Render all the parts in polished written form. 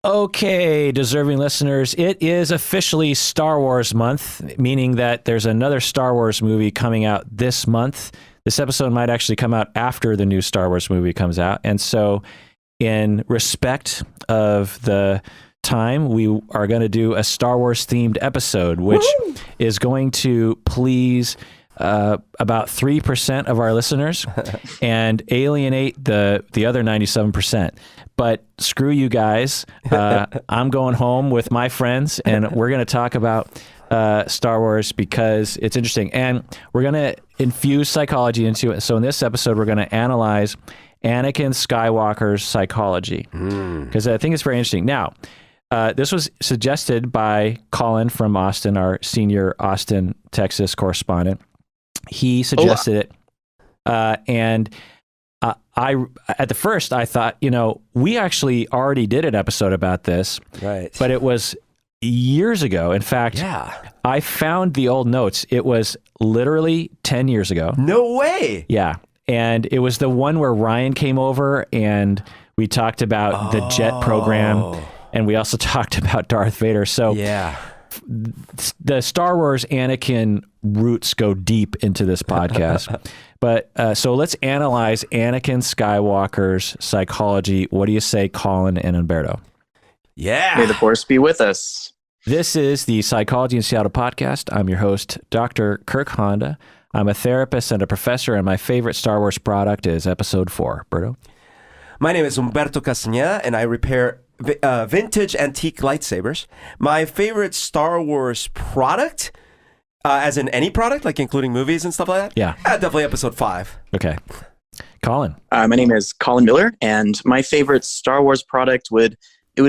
Okay, deserving listeners, it is officially Star Wars month, meaning that there's another Star Wars movie coming out this month. This episode might actually come out after the new Star Wars movie comes out. And so in respect of the time, we are going to do a Star Wars themed episode, which is going to please about 3% of our listeners and alienate the other 97%. But screw you guys. I'm going home with my friends, and we're going to talk about Star Wars because it's interesting. And we're going to infuse psychology into it. So in this episode, we're going to analyze Anakin Skywalker's psychology because I think it's very interesting. Now, this was suggested by Collin from Austin, our senior Austin, Texas correspondent. He suggested it. And at the first, I thought, we actually already did an episode about this, right? But it was years ago. In fact, I found the old notes. It was literally 10 years ago. No way. Yeah. And it was the one where Ryan came over and we talked about the jet program. And we also talked about Darth Vader. So the Star Wars Anakin roots go deep into this podcast. But so let's analyze Anakin Skywalker's psychology. What do you say, Collin and Humberto? Yeah. May the Force be with us. This is the Psychology in Seattle podcast. I'm your host, Dr. Kirk Honda. I'm a therapist and a professor, and my favorite Star Wars product is Episode 4. Berto? My name is Humberto Castañeda, and I repair vintage antique lightsabers. My favorite Star Wars product, as in any product, like including movies and stuff like that? Yeah. Definitely Episode 5. Okay. Collin? My name is Collin Miller, and my favorite Star Wars product would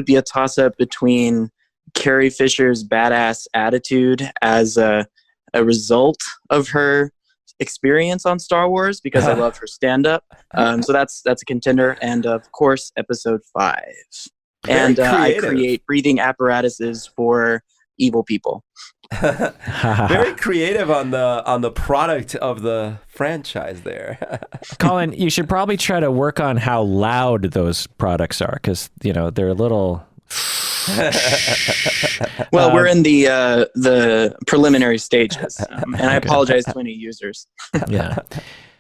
be a toss-up between Carrie Fisher's badass attitude as a result of her experience on Star Wars, because I love her stand-up. So that's a contender, and of course, Episode 5. And I create breathing apparatuses for evil people. Very creative on the product of the franchise there. Collin, you should probably try to work on how loud those products are, because they're a little. Well, we're in the preliminary stages, and I apologize to any users. Yeah.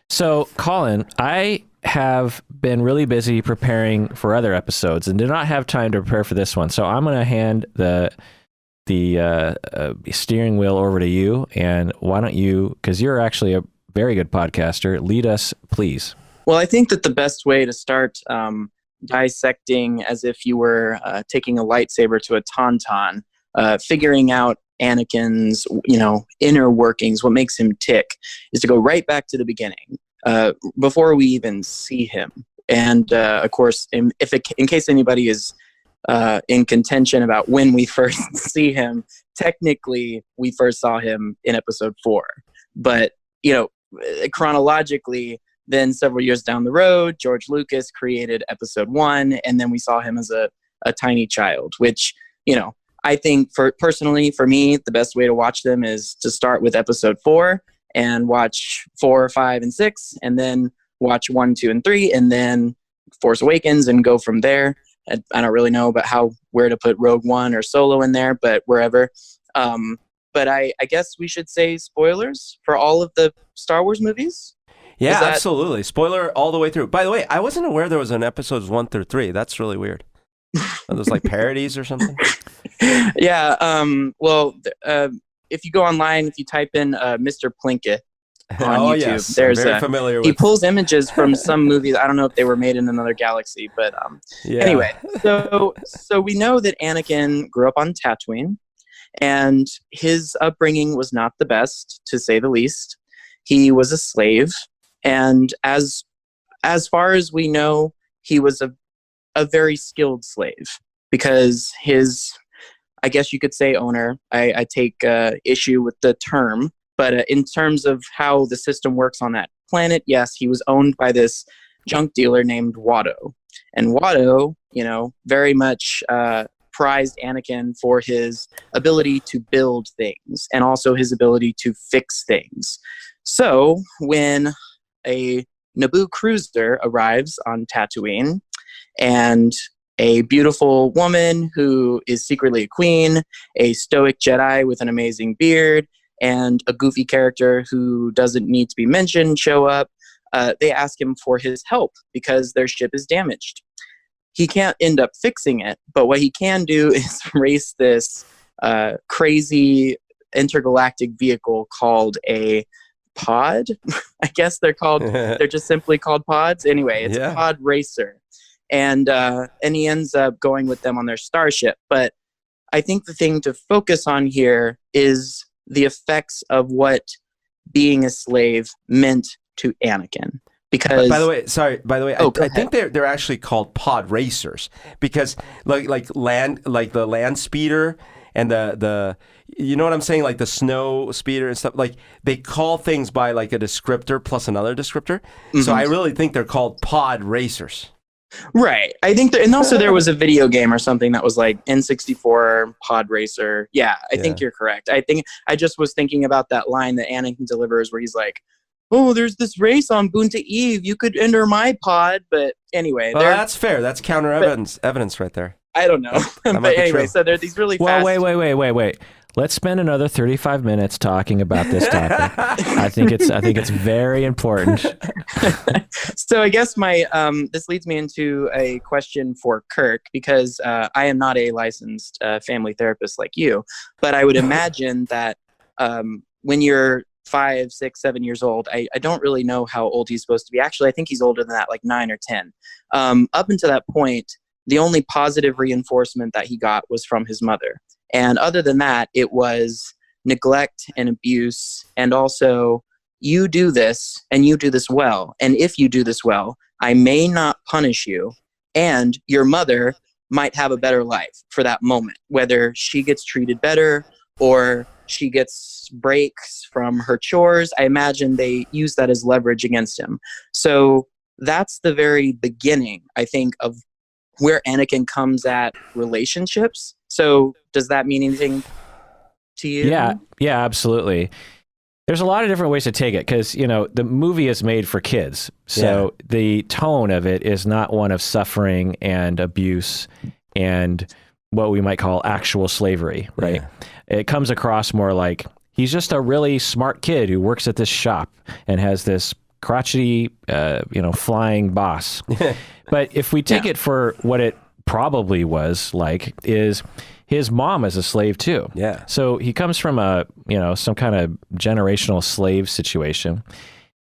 So, Collin, I have been really busy preparing for other episodes and did not have time to prepare for this one. So I'm going to hand the steering wheel over to you, and why don't you, because you're actually a very good podcaster, lead us, please. Well, I think that the best way to start dissecting, as if you were taking a lightsaber to a tauntaun, figuring out Anakin's inner workings, what makes him tick, is to go right back to the beginning, before we even see him. And of course, in case anybody is in contention about when we first see him, technically we first saw him in Episode 4. But chronologically, then several years down the road, George Lucas created Episode 1, and then we saw him as a tiny child, which, I think personally, for me, the best way to watch them is to start with Episode 4 and watch 4, 5, and 6, and then watch 1, 2, and 3, and then Force Awakens, and go from there. I don't really know about where to put Rogue One or Solo in there, but wherever. But I guess we should say spoilers for all of the Star Wars movies. Yeah, absolutely. Spoiler all the way through. By the way, I wasn't aware there was an episodes 1 through 3. That's really weird. Are those like parodies or something? Yeah. Well, if you go online, if you type in Mr. Plinkett on YouTube, yes. there's very familiar he with. pulls images from some movies. I don't know if they were made in another galaxy, but anyway. So we know that Anakin grew up on Tatooine, and his upbringing was not the best, to say the least. He was a slave. And as far as we know, he was a very skilled slave, because his, I guess you could say, owner, I take issue with the term, but in terms of how the system works on that planet, yes, he was owned by this junk dealer named Watto. And Watto, very much prized Anakin for his ability to build things and also his ability to fix things. So when a Naboo cruiser arrives on Tatooine, and a beautiful woman who is secretly a queen, a stoic Jedi with an amazing beard, and a goofy character who doesn't need to be mentioned show up. They ask him for his help because their ship is damaged. He can't end up fixing it, but what he can do is race this crazy intergalactic vehicle called a pod. I guess they're just simply called pods. Anyway, it's a pod racer. And he ends up going with them on their starship. But I think the thing to focus on here is the effects of what being a slave meant to Anakin. Because by the way, I think they're actually called pod racers because like the land speeder and the you know what I'm saying, like the snow speeder and stuff, like they call things by like a descriptor plus another descriptor. Mm-hmm. So I really think they're called pod racers. Right. I think and also there was a video game or something that was like N64 Pod Racer. Yeah, I think you're correct. I think I just was thinking about that line that Anakin delivers where he's like, "Oh, there's this race on Boonta Eve. You could enter my pod." But anyway, well, that's fair. That's counter evidence right there. I don't know. But anyway, so there are these really fast... Wait. Let's spend another 35 minutes talking about this topic. I think it's very important. So I guess this leads me into a question for Kirk, because I am not a licensed family therapist like you, but I would imagine that when you're 5, 6, 7 years old, I don't really know how old he's supposed to be. Actually, I think he's older than that, like 9 or 10. Up until that point, the only positive reinforcement that he got was from his mother. And other than that, it was neglect and abuse. And also, you do this and you do this well. And if you do this well, I may not punish you. And your mother might have a better life for that moment, whether she gets treated better or she gets breaks from her chores. I imagine they use that as leverage against him. So that's the very beginning, I think, of where Anakin comes at relationships. So does that mean anything to you? Yeah, absolutely. There's a lot of different ways to take it because, the movie is made for kids. So the tone of it is not one of suffering and abuse and what we might call actual slavery, right? Yeah. It comes across more like he's just a really smart kid who works at this shop and has this crotchety, flying boss. But if we take it for what it probably was like, is his mom is a slave too. Yeah. So he comes from some kind of generational slave situation,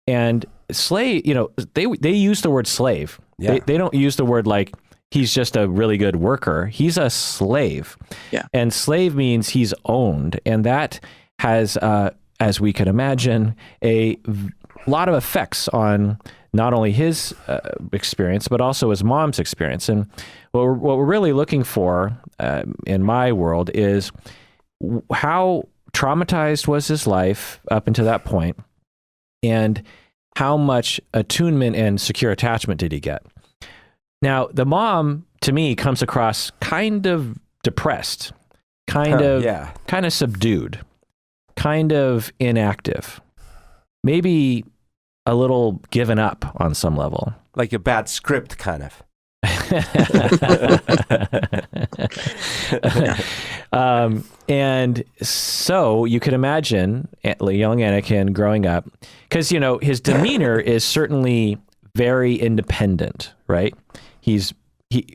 and slave, they use the word slave. Yeah. They don't use the word like he's just a really good worker. He's a slave. Yeah. And slave means he's owned, and that has, as we could imagine, a lot of effects on not only his experience, but also his mom's experience. And what we're really looking for in my world is how traumatized was his life up until that point, and how much attunement and secure attachment did he get? Now, the mom, to me, comes across kind of depressed, kind of subdued, kind of inactive, maybe a little given up on some level. Like a bad script, kind of. And so you could imagine young Anakin growing up, because, his demeanor is certainly very independent, right?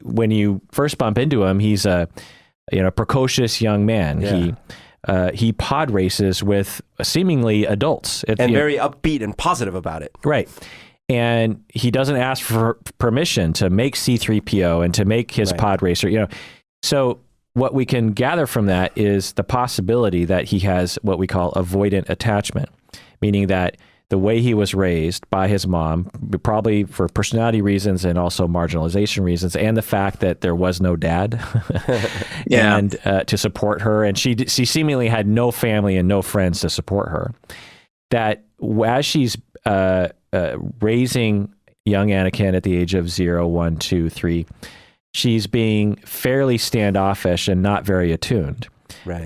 When you first bump into him, he's a precocious young man. Yeah. He pod races with seemingly adults. And very upbeat and positive about it. Right. And he doesn't ask for permission to make C-3PO and to make his pod racer. So what we can gather from that is the possibility that he has what we call avoidant attachment, meaning that the way he was raised by his mom, probably for personality reasons and also marginalization reasons, and the fact that there was no dad and to support her, and she seemingly had no family and no friends to support her, that as she's raising young Anakin at the age of 0, 1, 2, 3, she's being fairly standoffish and not very attuned,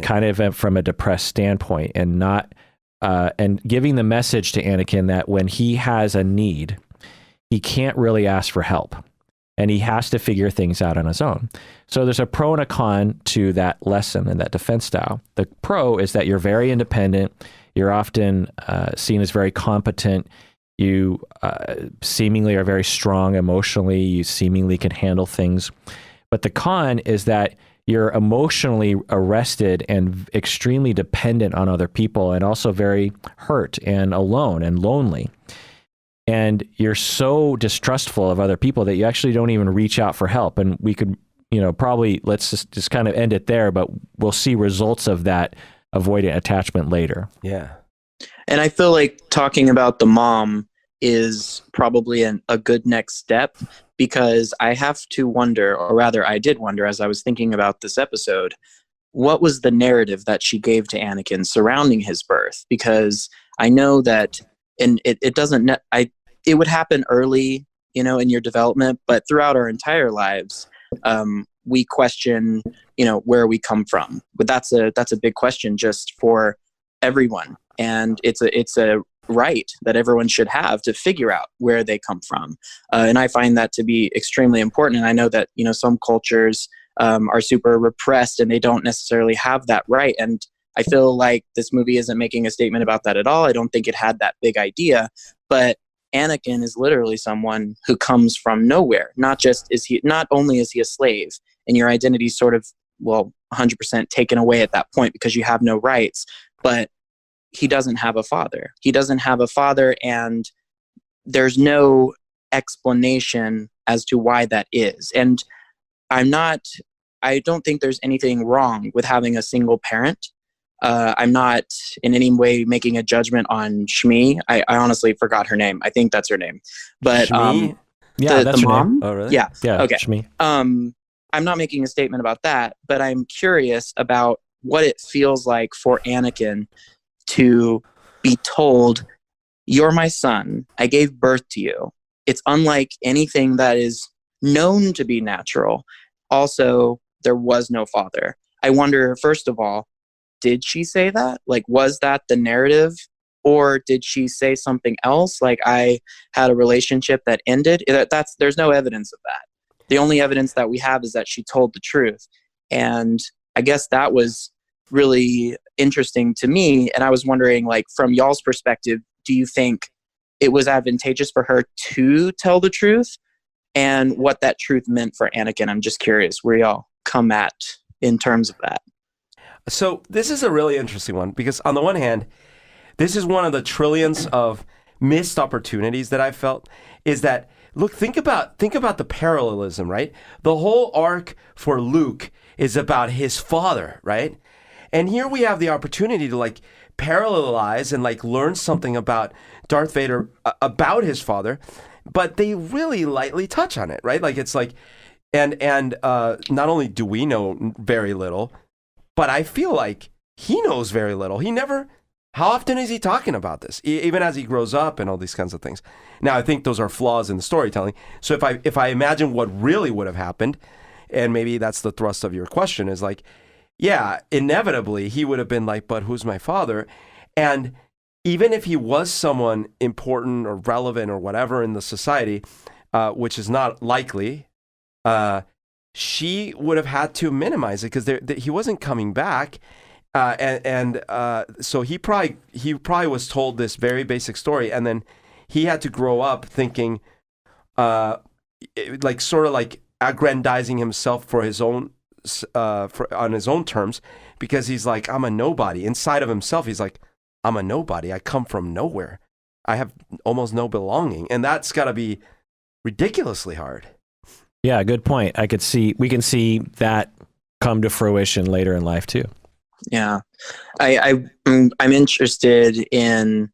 kind of from a depressed standpoint, and not and giving the message to Anakin that when he has a need, he can't really ask for help. and he has to figure things out on his own. So there's a pro and a con to that lesson and that defense style. The pro is that you're very independent. You're often seen as very competent. You seemingly are very strong emotionally. You seemingly can handle things. But the con is that you're emotionally arrested and extremely dependent on other people, and also very hurt and alone and lonely. And you're so distrustful of other people that you actually don't even reach out for help. And we could, probably let's just kind of end it there, but we'll see results of that avoidant attachment later. Yeah. And I feel like talking about the mom is probably a good next step, because I have to wonder, or rather I did wonder as I was thinking about this episode, what was the narrative that she gave to Anakin surrounding his birth? Because I know that, and it doesn't, it would happen early, in your development, but throughout our entire lives, we question, where we come from. But that's a big question just for everyone. And it's a right that everyone should have to figure out where they come from. And I find that to be extremely important. And I know that, some cultures are super repressed and they don't necessarily have that right. And I feel like this movie isn't making a statement about that at all. I don't think it had that big idea, but Anakin is literally someone who comes from nowhere. Not only is he a slave and your identity is sort of, 100% taken away at that point because you have no rights, but he doesn't have a father. He doesn't have a father, and there's no explanation as to why that is. And I don't think there's anything wrong with having a single parent. I'm not in any way making a judgment on Shmi. I honestly forgot her name. I think that's her name. But Shmi? That's the her mom. name. Oh, really? Yeah. Okay. Shmi. I'm not making a statement about that, but I'm curious about what it feels like for Anakin to be told, "You're my son. I gave birth to you." It's unlike anything that is known to be natural. Also, there was no father. I wonder, first of all, did she say that? Like, was that the narrative? Or did she say something else? Like, I had a relationship that ended? There's no evidence of that. The only evidence that we have is that she told the truth. And I guess that was really interesting to me. And I was wondering, like, from y'all's perspective, do you think it was advantageous for her to tell the truth? And what that truth meant for Anakin? I'm just curious where y'all come at in terms of that. So this is a really interesting one, because on the one hand, this is one of the trillions of missed opportunities that I felt, is that, look, think about the parallelism, right? The whole arc for Luke is about his father, right? And here we have the opportunity to like parallelize and like learn something about Darth Vader, about his father, but they really lightly touch on it, right? Like it's like, and not only do we know very little, but I feel like he knows very little. How often is he talking about this? Even as he grows up and all these kinds of things. Now, I think those are flaws in the storytelling. So if I imagine what really would have happened, and maybe that's the thrust of your question, is like, yeah, inevitably he would have been like, but who's my father? And even if he was someone important or relevant or whatever in the society, which is not likely, she would have had to minimize it because he wasn't coming back. So he probably was told this very basic story, and then he had to grow up thinking, like sort of like aggrandizing himself for his own, on his own terms, because he's like, I'm a nobody. Inside of himself, he's like, I'm a nobody. I come from nowhere. I have almost no belonging, and that's got to be ridiculously hard. Yeah, good point. We can see that come to fruition later in life too. Yeah, I'm interested in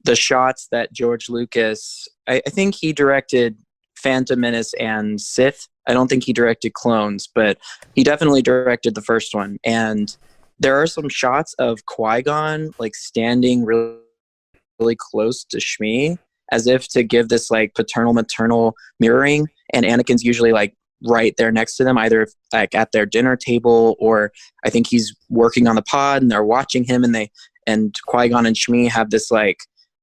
the shots that George Lucas. I think he directed Phantom Menace and Sith. I don't think he directed Clones, but he definitely directed the first one. And there are some shots of Qui-Gon like standing really, really close to Shmi, as if to give this like paternal maternal mirroring. And Anakin's usually like right there next to them, either like at their dinner table, or I think he's working on the pod and they're watching him, and Qui-Gon and Shmi have this like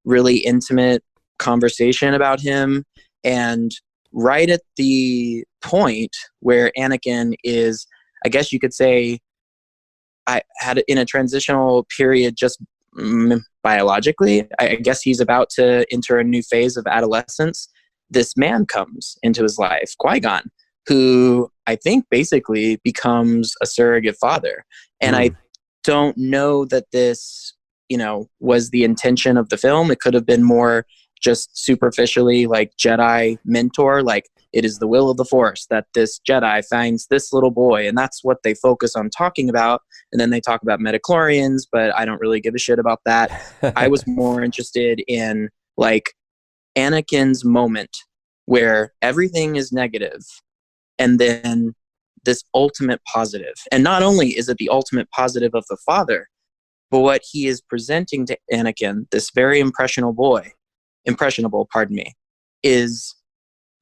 really intimate conversation about him. And right at the point where Anakin is, I guess you could say, I had in a transitional period just biologically. I guess he's about to enter a new phase of adolescence. This man comes into his life, Qui-Gon, who I think basically becomes a surrogate father. And I don't know that this, was the intention of the film. It could have been more just superficially like Jedi mentor, like it is the will of the Force that this Jedi finds this little boy, and that's what they focus on talking about. And then they talk about midichlorians, but I don't really give a shit about that. I was more interested in like Anakin's moment where everything is negative and then this ultimate positive. And not only is it the ultimate positive of the father, but what he is presenting to Anakin, this very impressionable, is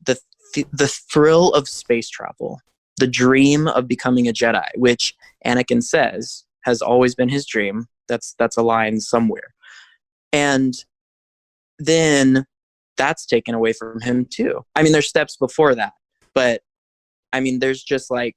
the thrill of space travel, the dream of becoming a Jedi, which Anakin says has always been his dream. That's a line somewhere. And then that's taken away from him too. I mean, there's steps before that, but I mean, there's just like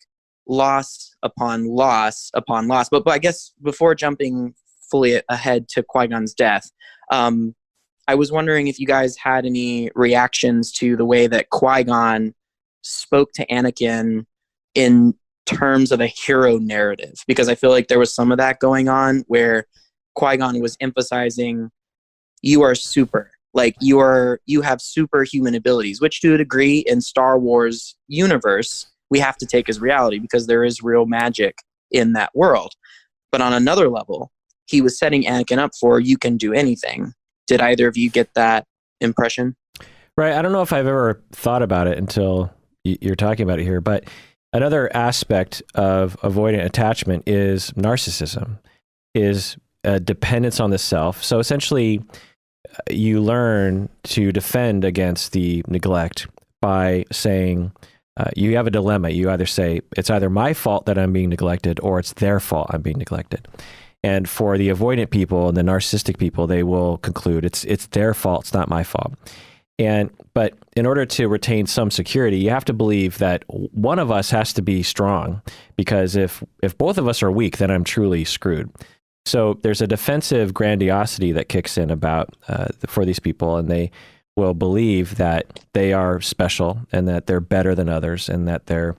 loss upon loss upon loss. But I guess before jumping fully ahead to Qui-Gon's death, I was wondering if you guys had any reactions to the way that Qui-Gon spoke to Anakin in terms of a hero narrative, because I feel like there was some of that going on where Qui-Gon was emphasizing, you are super, like you have superhuman abilities, which to a degree in Star Wars universe, we have to take as reality because there is real magic in that world. But on another level, he was setting Anakin up for, you can do anything. Did either of you get that impression? Right. I don't know if I've ever thought about it until you're talking about it here, but another aspect of avoidant attachment is narcissism, is a dependence on the self. So essentially, you learn to defend against the neglect by saying, you have a dilemma. You either say, it's either my fault that I'm being neglected or it's their fault I'm being neglected. And for the avoidant people and the narcissistic people, they will conclude it's their fault, it's not my fault. But in order to retain some security, you have to believe that one of us has to be strong, because if both of us are weak, then I'm truly screwed. So there's a defensive grandiosity that kicks in about for these people, and they will believe that they are special and that they're better than others and that they're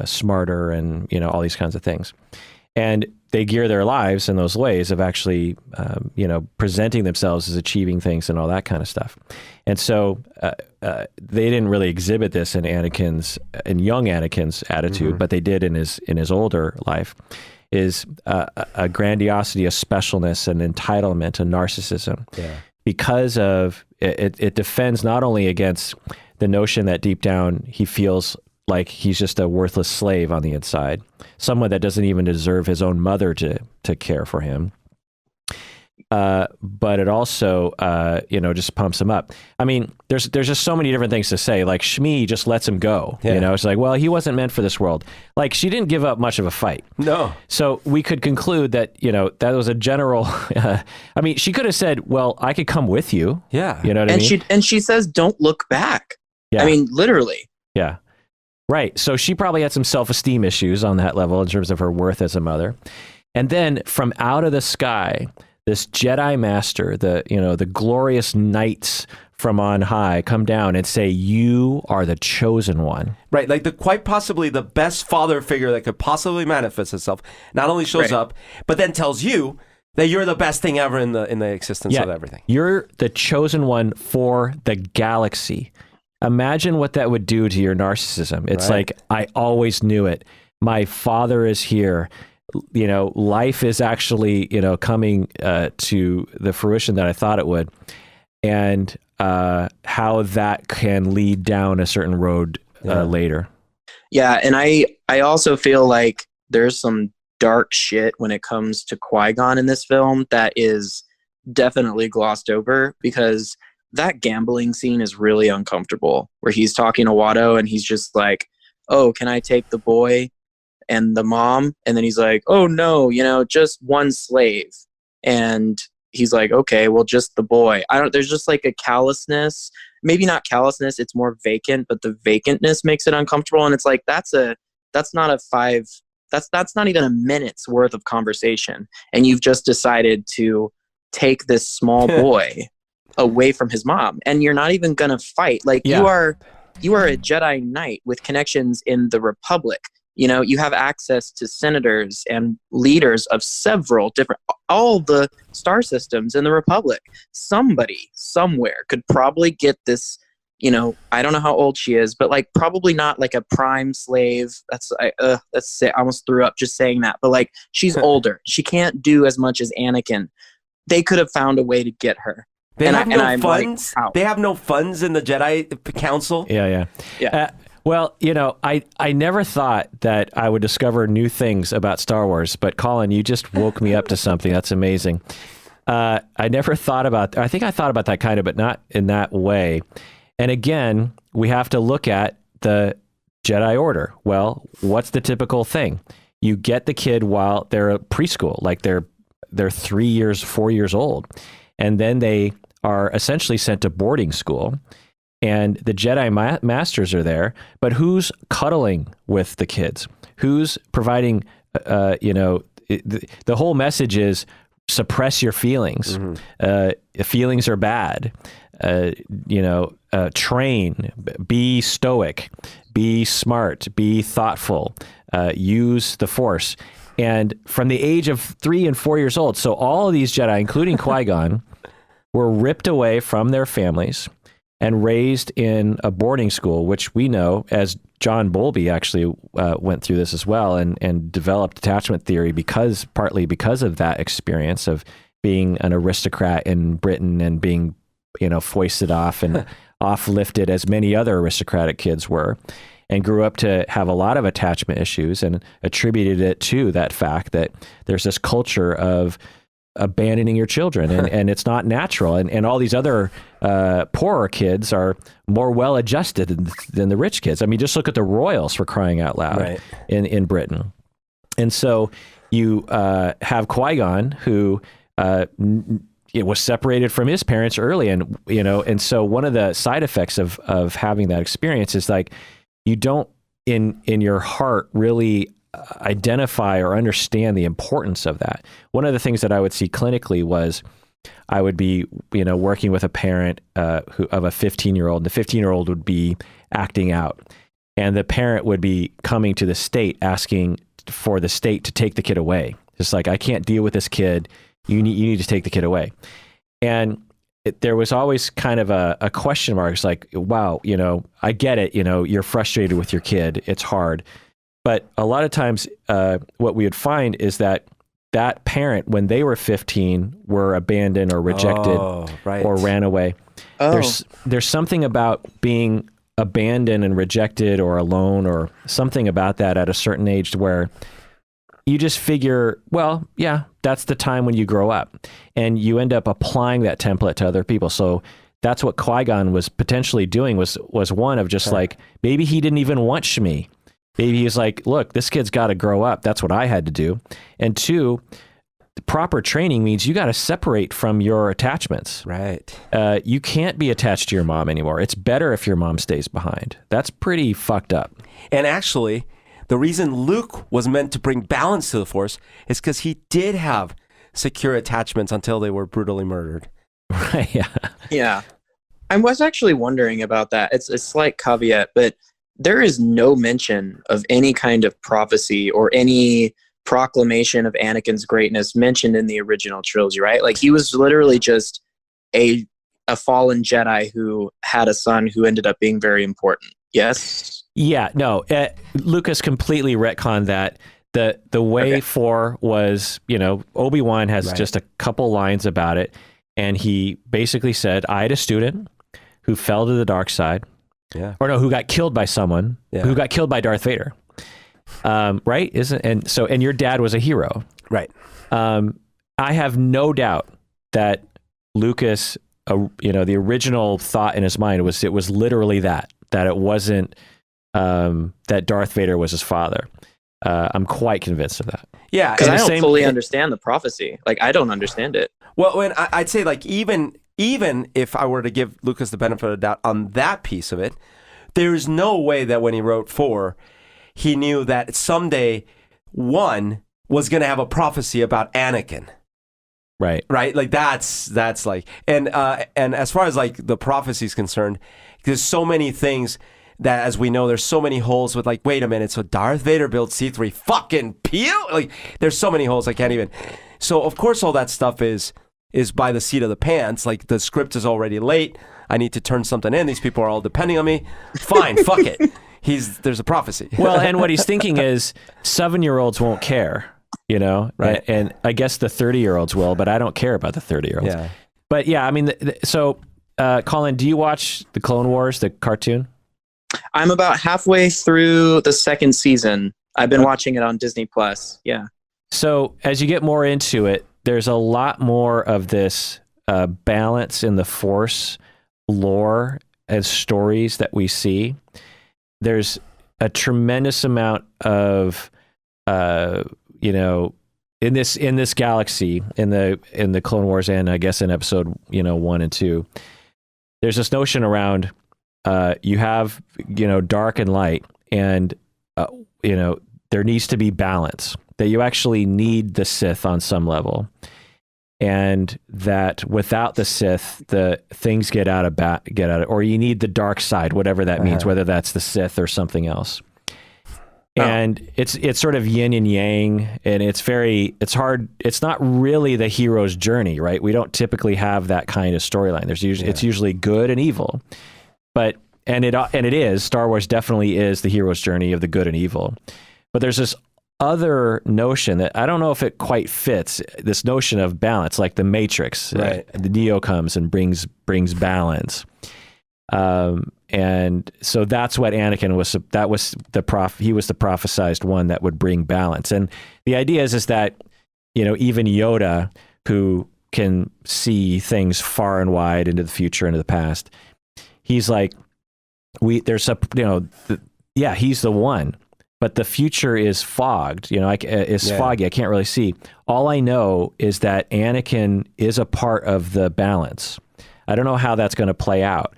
smarter and all these kinds of things. And they gear their lives in those ways of actually, presenting themselves as achieving things and all that kind of stuff. And so they didn't really exhibit this in young Anakin's attitude, but they did in his older life, is a grandiosity, a specialness, an entitlement, a narcissism. Yeah. Because of it defends not only against the notion that deep down he feels like he's just a worthless slave on the inside, someone that doesn't even deserve his own mother to care for him. But it also, just pumps him up. I mean, there's just so many different things to say. Like Shmi just lets him go. Yeah. It's like, well, he wasn't meant for this world. Like she didn't give up much of a fight. No. So we could conclude that, that was a general. I mean, she could have said, well, I could come with you. Yeah. You know what I mean? And she says, don't look back. Yeah. I mean, literally. Yeah. Right. So she probably had some self-esteem issues on that level in terms of her worth as a mother. And then from out of the sky, this Jedi master, the glorious knights from on high come down and say, you are the chosen one. Right. Like quite possibly the best father figure that could possibly manifest itself not only shows up, but then tells you that you're the best thing ever in the existence of everything. You're the chosen one for the galaxy. Imagine what that would do to your narcissism. It's like, I always knew it. My father is here. Life is actually, coming to the fruition that I thought it would. And how that can lead down a certain road later. Yeah, and I also feel like there's some dark shit when it comes to Qui-Gon in this film that is definitely glossed over, because that gambling scene is really uncomfortable, where he's talking to Watto and he's just like, oh, can I take the boy and the mom? And then he's like, oh no, just one slave. And he's like, okay, well, just the boy. There's just like a callousness, maybe not callousness. It's more vacant, but the vacantness makes it uncomfortable. And it's like, that's not even a minute's worth of conversation. And you've just decided to take this small boy away from his mom, and you're not even going to fight. Like you are a Jedi Knight with connections in the Republic. You know, you have access to senators and leaders of several different, all the star systems in the Republic. Somebody somewhere could probably get this, you know, I don't know how old she is, but like probably not like a prime slave. I almost threw up just saying that, but like she's older. She can't do as much as Anakin. They could have found a way to get her. They have no funds. Like, they have no funds in the Jedi Council. Yeah. Well, you know, I never thought that I would discover new things about Star Wars, but Collin, you just woke me up to something. That's amazing. I never thought about, I think I thought about that kind of, but not in that way. And again, we have to look at the Jedi Order. Well, what's the typical thing? You get the kid while they're preschool, like they're 3 years, 4 years old. And then they are essentially sent to boarding school. And the Jedi Masters are there, but who's cuddling with the kids? Who's providing, the whole message is suppress your feelings. Feelings are bad. Train, be stoic, be smart, be thoughtful, use the Force. And from the age of 3 and 4 years old, so all of these Jedi, including Qui-Gon, were ripped away from their families and raised in a boarding school, which we know, as John Bowlby actually went through this as well and developed attachment theory partly because of that experience of being an aristocrat in Britain and being, foisted off and off-lifted as many other aristocratic kids were, and grew up to have a lot of attachment issues and attributed it to that fact that there's this culture of abandoning your children and it's not natural. And all these other poorer kids are more well-adjusted than the rich kids. I mean, just look at the royals, for crying out loud, in Britain. And so you have Qui-Gon, who was separated from his parents early. And so one of the side effects of having that experience is like, you don't in your heart really identify or understand the importance of that. One of the things that I would see clinically was I would be, working with a parent of a 15-year-old, and the 15-year-old would be acting out, and the parent would be coming to the state asking for the state to take the kid away. It's like, I can't deal with this kid. You need to take the kid away. And there was always kind of a question mark. It's like, wow, I get it. You're frustrated with your kid. It's hard. But a lot of times what we would find is that parent, when they were 15, were abandoned or rejected or ran away. There's something about being abandoned and rejected or alone or something about that at a certain age where you just figure, well, yeah, that's the time when you grow up. And you end up applying that template to other people. So that's what Qui-Gon was potentially doing was one of just like, maybe he didn't even want Shmi. Maybe he's like, look, this kid's got to grow up. That's what I had to do. And two, the proper training means you got to separate from your attachments. Right. You can't be attached to your mom anymore. It's better if your mom stays behind. That's pretty fucked up. And actually, the reason Luke was meant to bring balance to the Force is because he did have secure attachments until they were brutally murdered. Right. Yeah. I was actually wondering about that. It's a slight caveat, but there is no mention of any kind of prophecy or any proclamation of Anakin's greatness mentioned in the original trilogy, right? Like, he was literally just a fallen Jedi who had a son who ended up being very important. Yes? Yeah, no. Lucas completely retconned that. The way for was, Obi-Wan has just a couple lines about it, and he basically said, I had a student who fell to the dark side. Yeah. Or no, who got killed by someone who got killed by Darth Vader. Right? And your dad was a hero. Right. I have no doubt that Lucas, the original thought in his mind it was literally that it wasn't, that Darth Vader was his father. I'm quite convinced of that. Yeah. Because I don't fully understand the prophecy. Like, I don't understand it. Well, when I'd say like even if I were to give Lucas the benefit of the doubt on that piece of it, there's no way that when he wrote 4, he knew that someday 1 was going to have a prophecy about Anakin. Right. Right? Like that's like and as far as like the prophecy is concerned, there's so many things that, as we know, there's so many holes with like, wait a minute, so Darth Vader built C3 fucking peel? Like there's so many holes I can't even. So of course all that stuff is by the seat of the pants. Like the script is already late. I need to turn something in. These people are all depending on me. Fine, fuck it. There's a prophecy. Well, and what he's thinking is 7-year-olds won't care, you know? Right. And I guess the 30-year-olds will, but I don't care about the 30-year-olds. Yeah. But yeah, I mean, so Collin, do you watch the Clone Wars, the cartoon? I'm about halfway through the 2nd season. I've been watching it on Disney Plus. Yeah. So as you get more into it, there's a lot more of this balance in the Force lore as stories that we see. There's a tremendous amount of, you know, in this galaxy, in the Clone Wars, and I guess in episode 1 and 2, there's this notion around you have dark and light, and there needs to be balance. That you actually need the Sith on some level, and that without the Sith, the things get out of or you need the dark side, whatever that means, whether that's the Sith or something else. And it's sort of yin and yang, and it's hard. It's not really the hero's journey, right? We don't typically have that kind of storyline. It's usually good and evil, but and it is Star Wars definitely is the hero's journey of the good and evil. But there's this other notion that I don't know if it quite fits, this notion of balance, like the Matrix. Right. The Neo comes and brings balance. And so that's what Anakin was. That was he was the prophesized one that would bring balance. And the idea is that, even Yoda, who can see things far and wide into the future, into the past, he's like, he's the one, but the future is fogged, foggy. I can't really see. All I know is that Anakin is a part of the balance. I don't know how that's going to play out.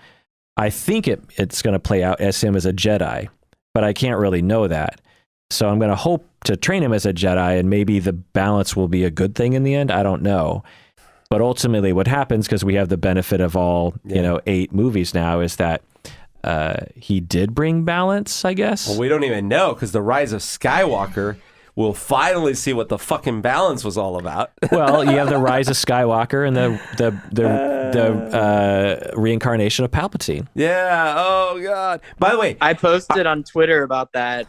I think it's going to play out as him as a Jedi, but I can't really know that. So I'm going to hope to train him as a Jedi, and maybe the balance will be a good thing in the end. I don't know. But ultimately what happens, because we have the benefit of all, 8 movies now, is that he did bring balance, I guess. Well, we don't even know, because the Rise of Skywalker, we'll finally see what the fucking balance was all about. Well, you have the Rise of Skywalker and the reincarnation of Palpatine. Yeah. Oh God. By the way, I posted on Twitter about that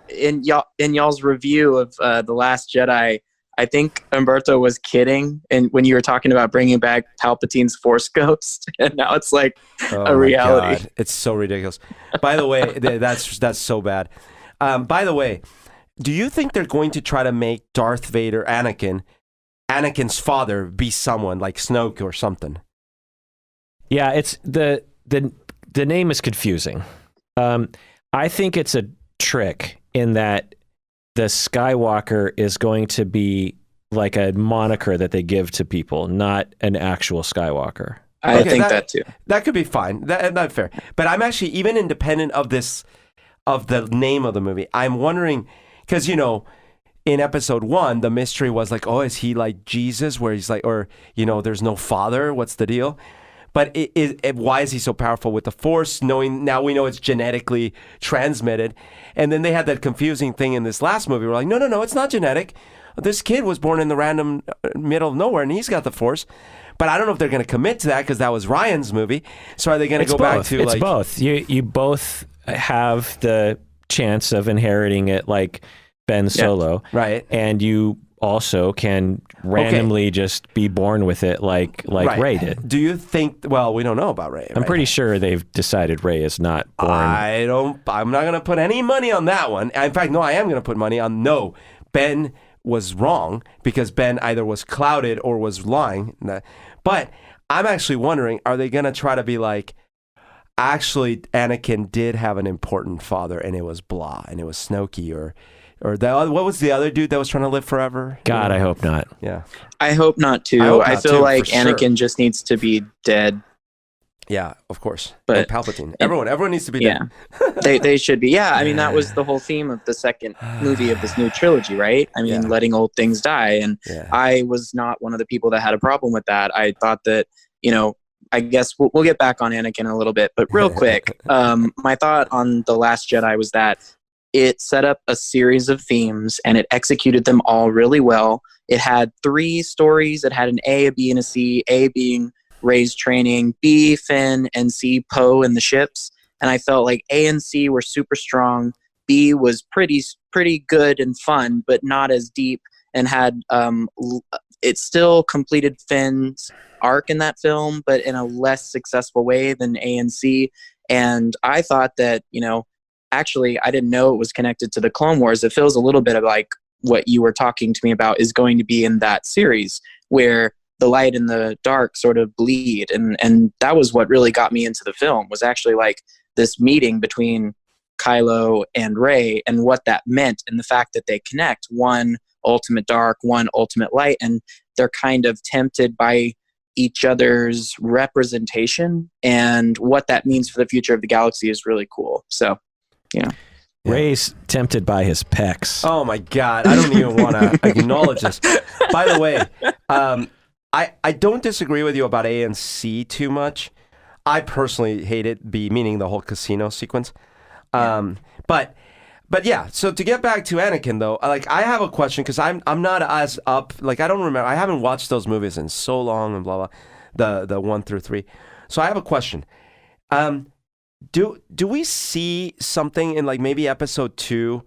in y'all's review of The Last Jedi, I think Humberto was kidding, and when you were talking about bringing back Palpatine's Force Ghost, and now it's like a reality. God. It's so ridiculous. By the way, that's so bad. By the way, do you think they're going to try to make Darth Vader, Anakin's father, be someone like Snoke or something? Yeah, it's the name is confusing. I think it's a trick in that the Skywalker is going to be like a moniker that they give to people, not an actual Skywalker. I think that too. That could be fine. That's fair. But I'm actually, even independent of the name of the movie, I'm wondering, because, in episode 1, the mystery was like, oh, is he like Jesus, where he's like, or, there's no father? What's the deal? But why is he so powerful with the Force, knowing now we know it's genetically transmitted? And then they had that confusing thing in this last movie. We're like, no, it's not genetic. This kid was born in the random middle of nowhere, and he's got the Force. But I don't know if they're going to commit to that, because that was Ryan's movie. So are they going to go back to it's both. You both have the chance of inheriting it like Ben Solo. Right. And you also can randomly just be born with it like Rey did. Do you think, well, we don't know about Rey. I'm pretty sure they've decided Rey is not born. I'm not going to put any money on that one. In fact, no, I am going to put money on no. Ben was wrong, because Ben either was clouded or was lying. But I'm actually wondering, are they going to try to be like, actually, Anakin did have an important father, and it was blah, and it was Snoke, Or what was the other dude that was trying to live forever? God, I hope not. Yeah. I hope not too. I feel like Anakin just needs to be dead. Yeah, of course. But and Palpatine. Everyone needs to be dead. they should be. Yeah, I mean, that was the whole theme of the second movie of this new trilogy, right? I mean, letting old things die. And I was not one of the people that had a problem with that. I thought that, I guess we'll get back on Anakin in a little bit, but real quick, my thought on The Last Jedi was that it set up a series of themes and it executed them all really well. It had 3 stories. It had an A, a B, and a C. A being Rey's training, B, Finn, and C, Poe and the ships. And I felt like A and C were super strong. B was pretty good and fun, but not as deep, and had it still completed Finn's arc in that film, but in a less successful way than A and C. And I thought that, actually, I didn't know it was connected to the Clone Wars. It feels a little bit of like what you were talking to me about is going to be in that series, where the light and the dark sort of bleed. And that was what really got me into the film, was actually like this meeting between Kylo and Rey and what that meant, and the fact that they connect, one ultimate dark, one ultimate light, and they're kind of tempted by each other's representation, and what that means for the future of the galaxy is really cool. So, yeah. Rey's tempted by his pecs. Oh my God. I don't even want to acknowledge this. By the way, I don't disagree with you about A and C too much. I personally hate it, B, meaning the whole casino sequence. But yeah, so to get back to Anakin though, like I have a question, because I'm not as up, like I don't remember, I haven't watched those movies in so long and blah blah, the 1 through 3. So I have a question. Do we see something in like maybe episode 2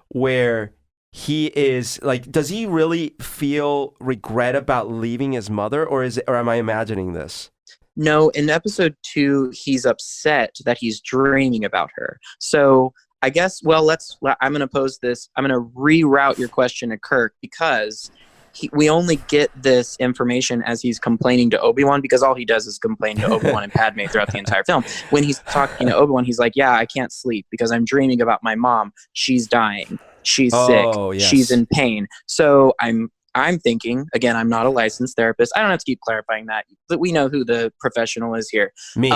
where he is like, does he really feel regret about leaving his mother, or am I imagining this? No, in episode 2, he's upset that he's dreaming about her. So I guess, I'm going to pose this. I'm going to reroute your question to Kirk, because we only get this information as he's complaining to Obi-Wan, because all he does is complain to Obi-Wan and Padme throughout the entire film. When he's talking to Obi-Wan, he's like, yeah, I can't sleep because I'm dreaming about my mom. She's dying. She's sick. Yes. She's in pain. So I'm thinking, again, I'm not a licensed therapist. I don't have to keep clarifying that, but we know who the professional is here. Me.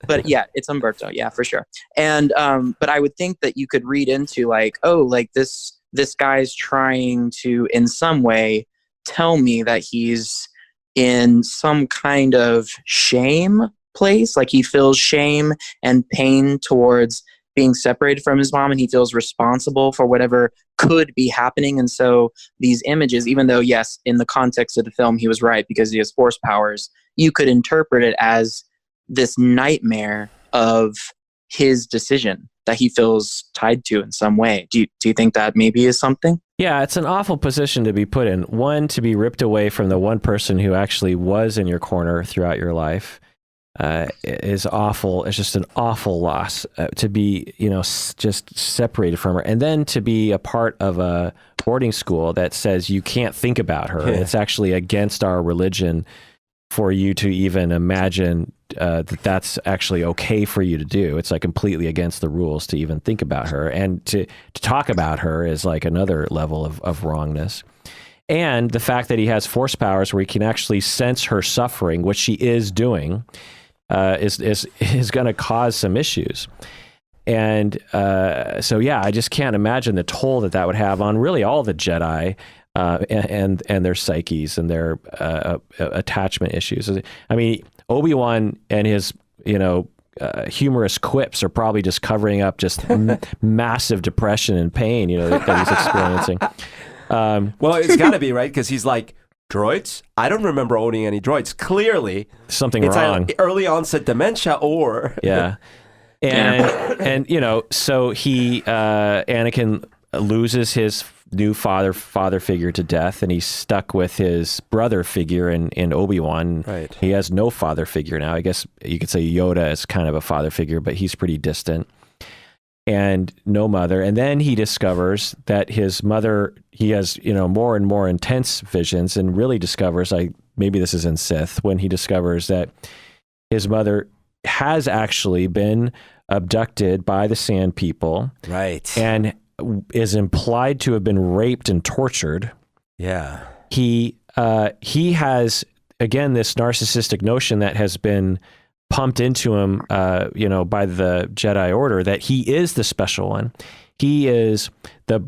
But yeah, it's Humberto. Yeah, for sure. And, but I would think that you could read into like, oh, like this guy's trying to, in some way, tell me that he's in some kind of shame place. Like he feels shame and pain towards being separated from his mom, and he feels responsible for whatever could be happening. And so these images, even though, yes, in the context of the film, he was right because he has force powers, you could interpret it as this nightmare of his decision that he feels tied to in some way. Do you think that maybe is something? Yeah, it's an awful position to be put in. One, to be ripped away from the one person who actually was in your corner throughout your life. Is awful. It's just an awful loss to be, just separated from her, and then to be a part of a boarding school that says you can't think about her. Yeah. It's actually against our religion for you to even imagine that that's actually okay for you to do. It's like completely against the rules to even think about her, and to talk about her is like another level of wrongness. And the fact that he has force powers where he can actually sense her suffering, which she is doing. Is going to cause some issues. And so, yeah, I just can't imagine the toll that would have on really all the Jedi and their psyches and their attachment issues. I mean, Obi-Wan and his, humorous quips are probably just covering up just massive depression and pain, that he's experiencing. Well, it's got to be, right? Because he's like, droids? I don't remember owning any droids. Clearly, something it's wrong. Early onset dementia, or yeah, and so he Anakin loses his new father figure to death, and he's stuck with his brother figure in Obi-Wan. Right. He has no father figure now. I guess you could say Yoda is kind of a father figure, but he's pretty distant. And no mother. And then he discovers that his mother, he has, more and more intense visions, and really discovers, maybe this is in Sith, when he discovers that his mother has actually been abducted by the Sand People. Right. And is implied to have been raped and tortured. Yeah. He has, again, this narcissistic notion that has been pumped into him, by the Jedi Order, that he is the special one. He is the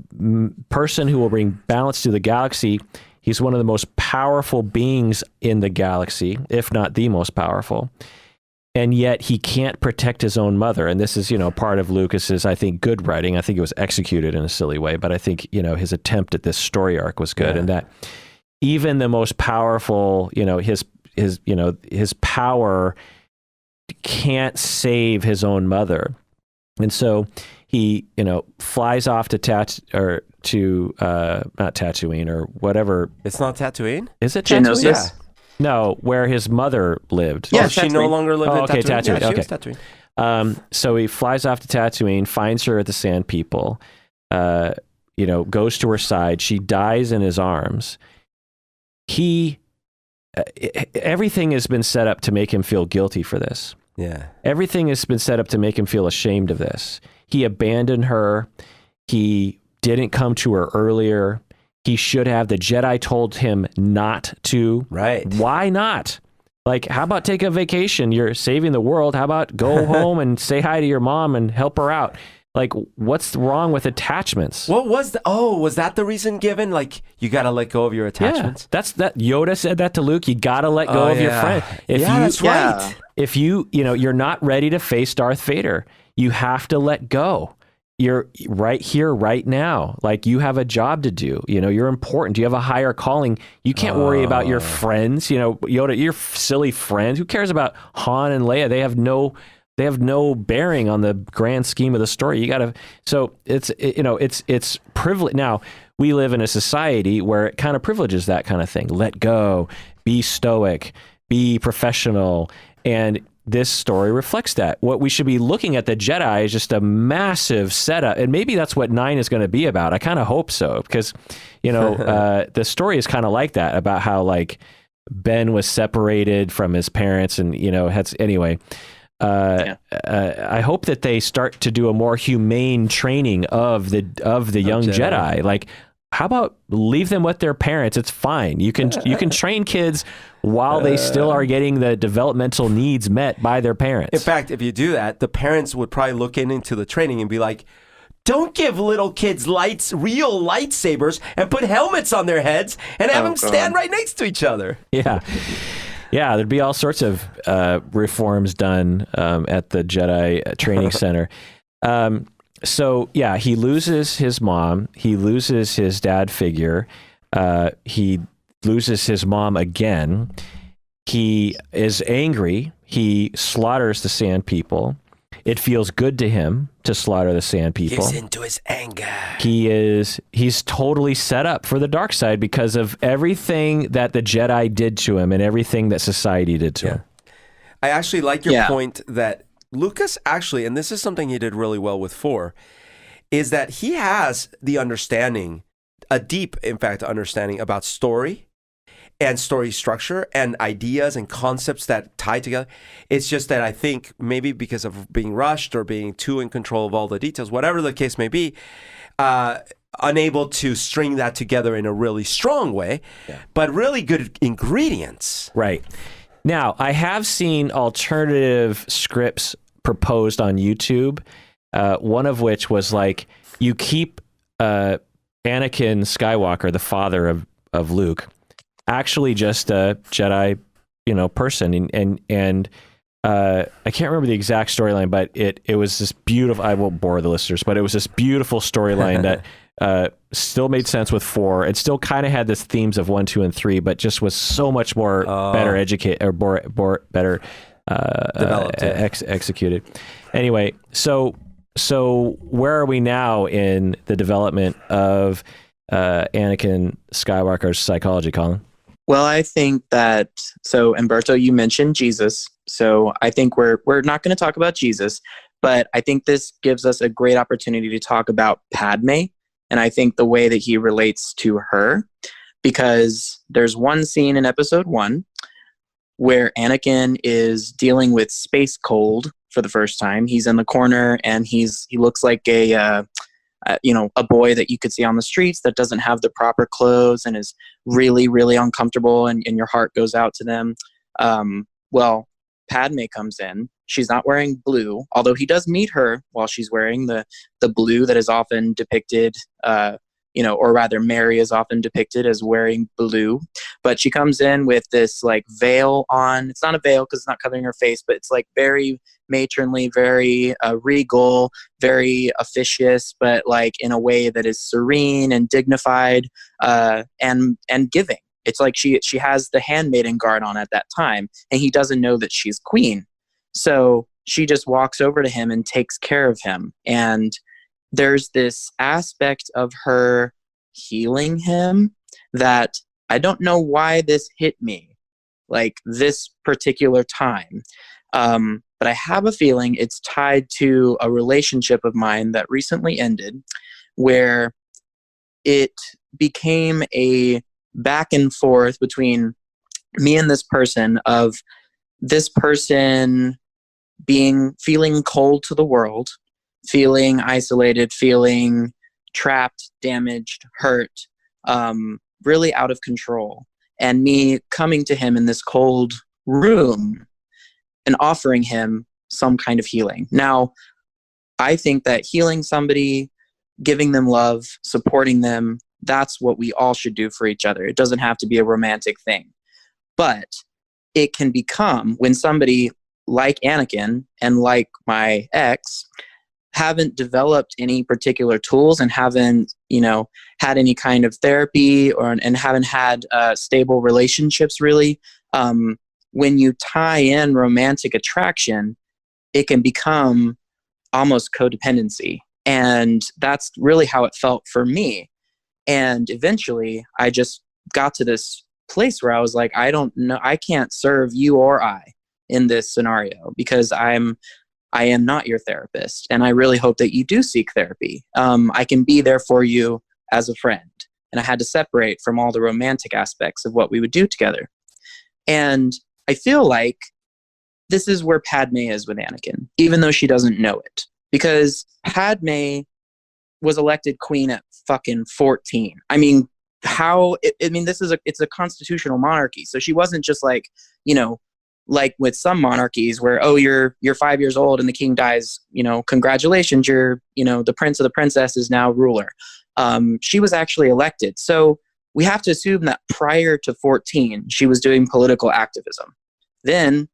person who will bring balance to the galaxy. He's one of the most powerful beings in the galaxy, if not the most powerful. And yet he can't protect his own mother. And this is, part of Lucas's, I think, good writing. I think it was executed in a silly way, but I think, his attempt at this story arc was good. Yeah. And that even the most powerful, his power can't save his own mother. And so he, flies off to not Tatooine or whatever. It's not Tatooine? Is it Tatooine? Yeah. No, where his mother lived. Yeah, she no longer lived in okay, Tatooine. Tatooine. Yeah, Okay. she was Tatooine. So he flies off to Tatooine, finds her at the Sand People, goes to her side. She dies in his arms. Everything has been set up to make him feel guilty for this. Yeah. Everything has been set up to make him feel ashamed of this. He abandoned her. He didn't come to her earlier. He should have. The Jedi told him not to. Right. Why not? Like, how about take a vacation? You're saving the world. How about go home and say hi to your mom and help her out? Like, what's wrong with attachments? What was was that the reason given? Like, you got to let go of your attachments? Yeah, Yoda said that to Luke. You got to let go of your friend. That's right. If you're not ready to face Darth Vader, you have to let go. You're right here, right now. Like, you have a job to do. You're important. You have a higher calling. You can't worry about your friends. Yoda, your silly friends. Who cares about Han and Leia? They have no bearing on the grand scheme of the story. You gotta. So it's privilege. Now, we live in a society where it kind of privileges that kind of thing. Let go. Be stoic. Be professional. And this story reflects that. What we should be looking at the Jedi is just a massive setup. And maybe that's what 9 is going to be about. I kind of hope so, because, the story is kind of like that, about how, like, Ben was separated from his parents and, anyway. I hope that they start to do a more humane training of the young Jedi. Like, how about leave them with their parents? It's fine. You can train kids while they still are getting the developmental needs met by their parents. In fact, if you do that, the parents would probably look into the training and be like, don't give little kids real lightsabers and put helmets on their heads and have them stand right next to each other. Yeah. Yeah, there'd be all sorts of reforms done at the Jedi Training Center. So, yeah, he loses his mom. He loses his dad figure. He loses his mom again. He is angry. He slaughters the Sand People. It feels good to him to slaughter the Sand People. He's into his anger. He's totally set up for the dark side because of everything that the Jedi did to him and everything that society did to him. I actually like your point that Lucas actually, and this is something he did really well with 4, is that he has the understanding, a deep, in fact, understanding about story and story structure and ideas and concepts that tie together. It's just that I think maybe because of being rushed or being too in control of all the details, whatever the case may be, unable to string that together in a really strong way, but really good ingredients. Right. Now, I have seen alternative scripts proposed on YouTube, one of which was like, you keep Anakin Skywalker, the father of Luke, actually just a Jedi, person. And I can't remember the exact storyline, but it was this beautiful, I won't bore the listeners, but it was this beautiful storyline that still made sense with 4. It still kind of had the themes of 1, 2, and 3, but just was so much more better educated or better developed, executed. Anyway, so where are we now in the development of Anakin Skywalker's psychology, Collin? Well, I think that, so Humberto, you mentioned Jesus. So I think we're not going to talk about Jesus, but I think this gives us a great opportunity to talk about Padme. And I think the way that he relates to her, because there's one scene in episode 1 where Anakin is dealing with space cold for the first time. He's in the corner and he looks like a a boy that you could see on the streets that doesn't have the proper clothes and is really, really uncomfortable, and your heart goes out to them. Well, Padme comes in. She's not wearing blue, although he does meet her while she's wearing the blue that is often depicted, or rather Mary is often depicted as wearing blue. But she comes in with this like veil on. It's not a veil because it's not covering her face, but it's like very matronly, very regal, very officious, but like in a way that is serene and dignified, and giving. It's like she has the handmaiden guard on at that time, and he doesn't know that she's queen. So she just walks over to him and takes care of him. And there's this aspect of her healing him that I don't know why this hit me, like this particular time. But I have a feeling it's tied to a relationship of mine that recently ended, where it became a back and forth between me and this person, of this person feeling cold to the world, feeling isolated, feeling trapped, damaged, hurt, really out of control. And me coming to him in this cold room and offering him some kind of healing. Now, I think that healing somebody, giving them love, supporting them, that's what we all should do for each other. It doesn't have to be a romantic thing. But it can become when somebody like Anakin and like my ex haven't developed any particular tools and haven't, had any kind of therapy and haven't had stable relationships really. When you tie in romantic attraction, it can become almost codependency. And that's really how it felt for me. And eventually I just got to this place where I was like, I don't know, I can't serve you or I in this scenario, because I am not your therapist. And I really hope that you do seek therapy. I can be there for you as a friend. And I had to separate from all the romantic aspects of what we would do together. And I feel like this is where Padme is with Anakin, even though she doesn't know it. Because Padme was elected queen at fucking 14. I mean, it's a constitutional monarchy. So she wasn't just like, like with some monarchies where, oh, you're 5 years old and the king dies, congratulations, you're, the prince or the princess is now ruler. She was actually elected. So we have to assume that prior to 14, she was doing political activism. Then,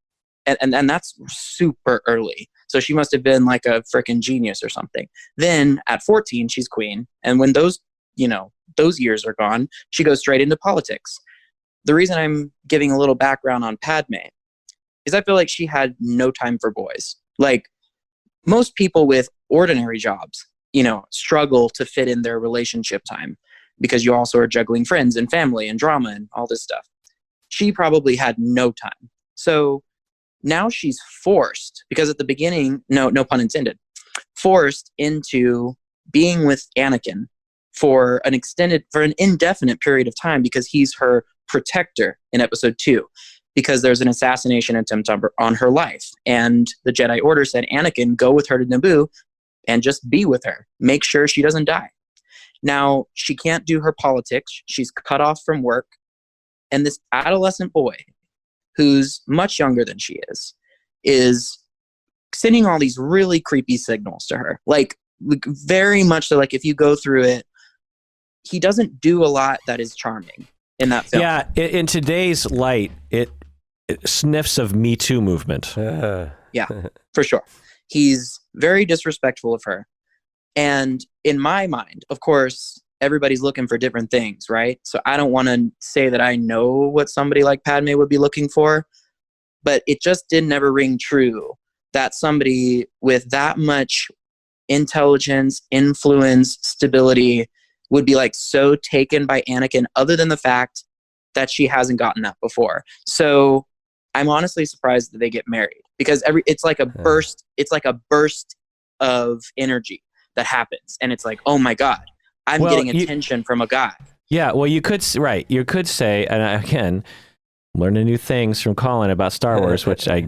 and that's super early. So she must have been like a freaking genius or something. Then at 14, she's queen. And when those years are gone, she goes straight into politics. The reason I'm giving a little background on Padme is I feel like she had no time for boys. Like most people with ordinary jobs, struggle to fit in their relationship time because you also are juggling friends and family and drama and all this stuff. She probably had no time. So now she's forced, because at the beginning, no pun intended, forced into being with Anakin for an indefinite period of time, because he's her protector in episode 2, because there's an assassination attempt on her life. And the Jedi Order said, Anakin, go with her to Naboo and just be with her. Make sure she doesn't die. Now, she can't do her politics. She's cut off from work. And this adolescent boy, who's much younger than she is sending all these really creepy signals to her. Like very much so, like if you go through it, he doesn't do a lot that is charming in that film. Yeah, in today's light, it sniffs of Me Too movement. Yeah, for sure. He's very disrespectful of her. And in my mind, of course, everybody's looking for different things, right? So I don't want to say that I know what somebody like Padme would be looking for, but it just did never ring true that somebody with that much intelligence, influence, stability would be like so taken by Anakin, other than the fact that she hasn't gotten that before. So I'm honestly surprised that they get married, because it's like a burst of energy that happens, and it's like, oh my God, I'm getting attention from a guy. Yeah, well, you could say, and again, learning new things from Collin about Star Wars, which I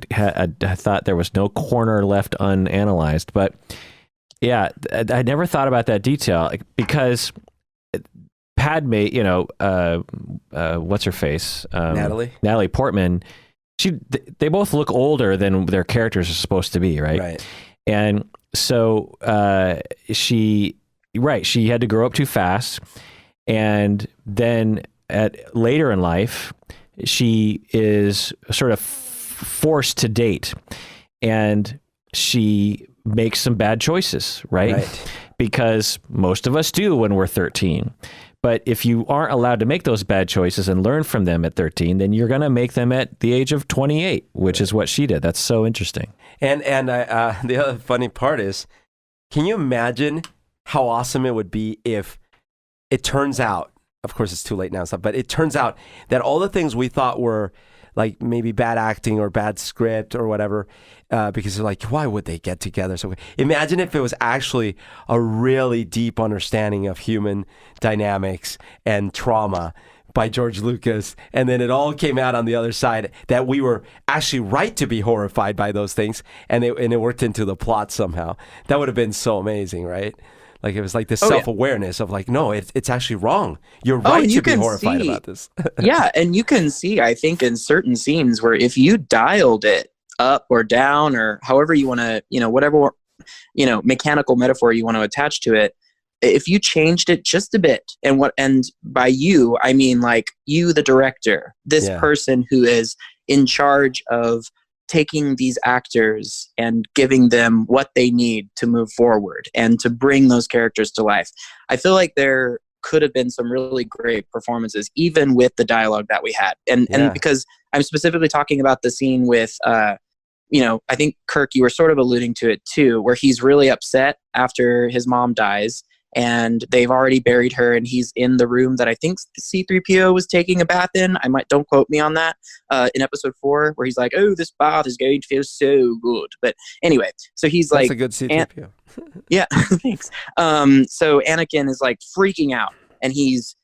thought there was no corner left unanalyzed, but Yeah, I never thought about that detail because Padme, what's her face? Natalie Portman. They both look older than their characters are supposed to be, right? Right. And so she had to grow up too fast, and then later in life, she is sort of forced to date, and she makes some bad choices, right? Because most of us do when we're 13. But if you aren't allowed to make those bad choices and learn from them at 13, then you're going to make them at the age of 28, which is what she did. That's so interesting. And the other funny part is, can you imagine how awesome it would be if it turns out, of course it's too late now and stuff, but it turns out that all the things we thought were like maybe bad acting or bad script or whatever, because they're like, why would they get together? So imagine if it was actually a really deep understanding of human dynamics and trauma by George Lucas, and then it all came out on the other side that we were actually right to be horrified by those things, and it worked into the plot somehow. That would have been so amazing, right? Like it was like this self-awareness of like, no, it's actually wrong. You're right to be horrified about this. Yeah, and you can see, I think, in certain scenes where if you dialed it up or down or however you want to, whatever, mechanical metaphor you want to attach to it, if you changed it just a bit, and by you, I mean like you, the director, this person who is in charge of taking these actors and giving them what they need to move forward and to bring those characters to life. I feel like there could have been some really great performances, even with the dialogue that we had. And because I'm specifically talking about the scene with, I think Kirk, you were sort of alluding to it too, where he's really upset after his mom dies and they've already buried her and he's in the room that I think C-3PO was taking a bath in. Don't quote me on that, in episode 4, where he's like, oh, this bath is going to feel so good. But anyway, so he's That's like, a good C-3PO. Yeah, thanks. So Anakin is like freaking out and he's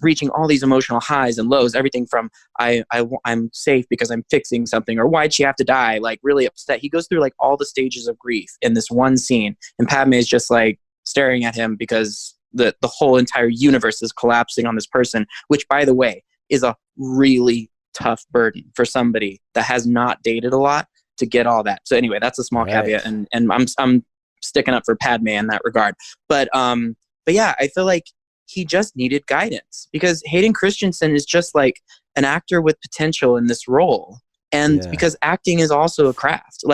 reaching all these emotional highs and lows, everything from I'm safe because I'm fixing something, or why'd she have to die? Like really upset. He goes through like all the stages of grief in this one scene, and Padme is just like staring at him because the whole entire universe is collapsing on this person, which, by the way, is a really tough burden for somebody that has not dated a lot to get all that. So anyway, that's a small caveat, and I'm sticking up for Padme in that regard. But yeah, I feel like he just needed guidance, because Hayden Christensen is just like an actor with potential in this role, and because acting is also a craft.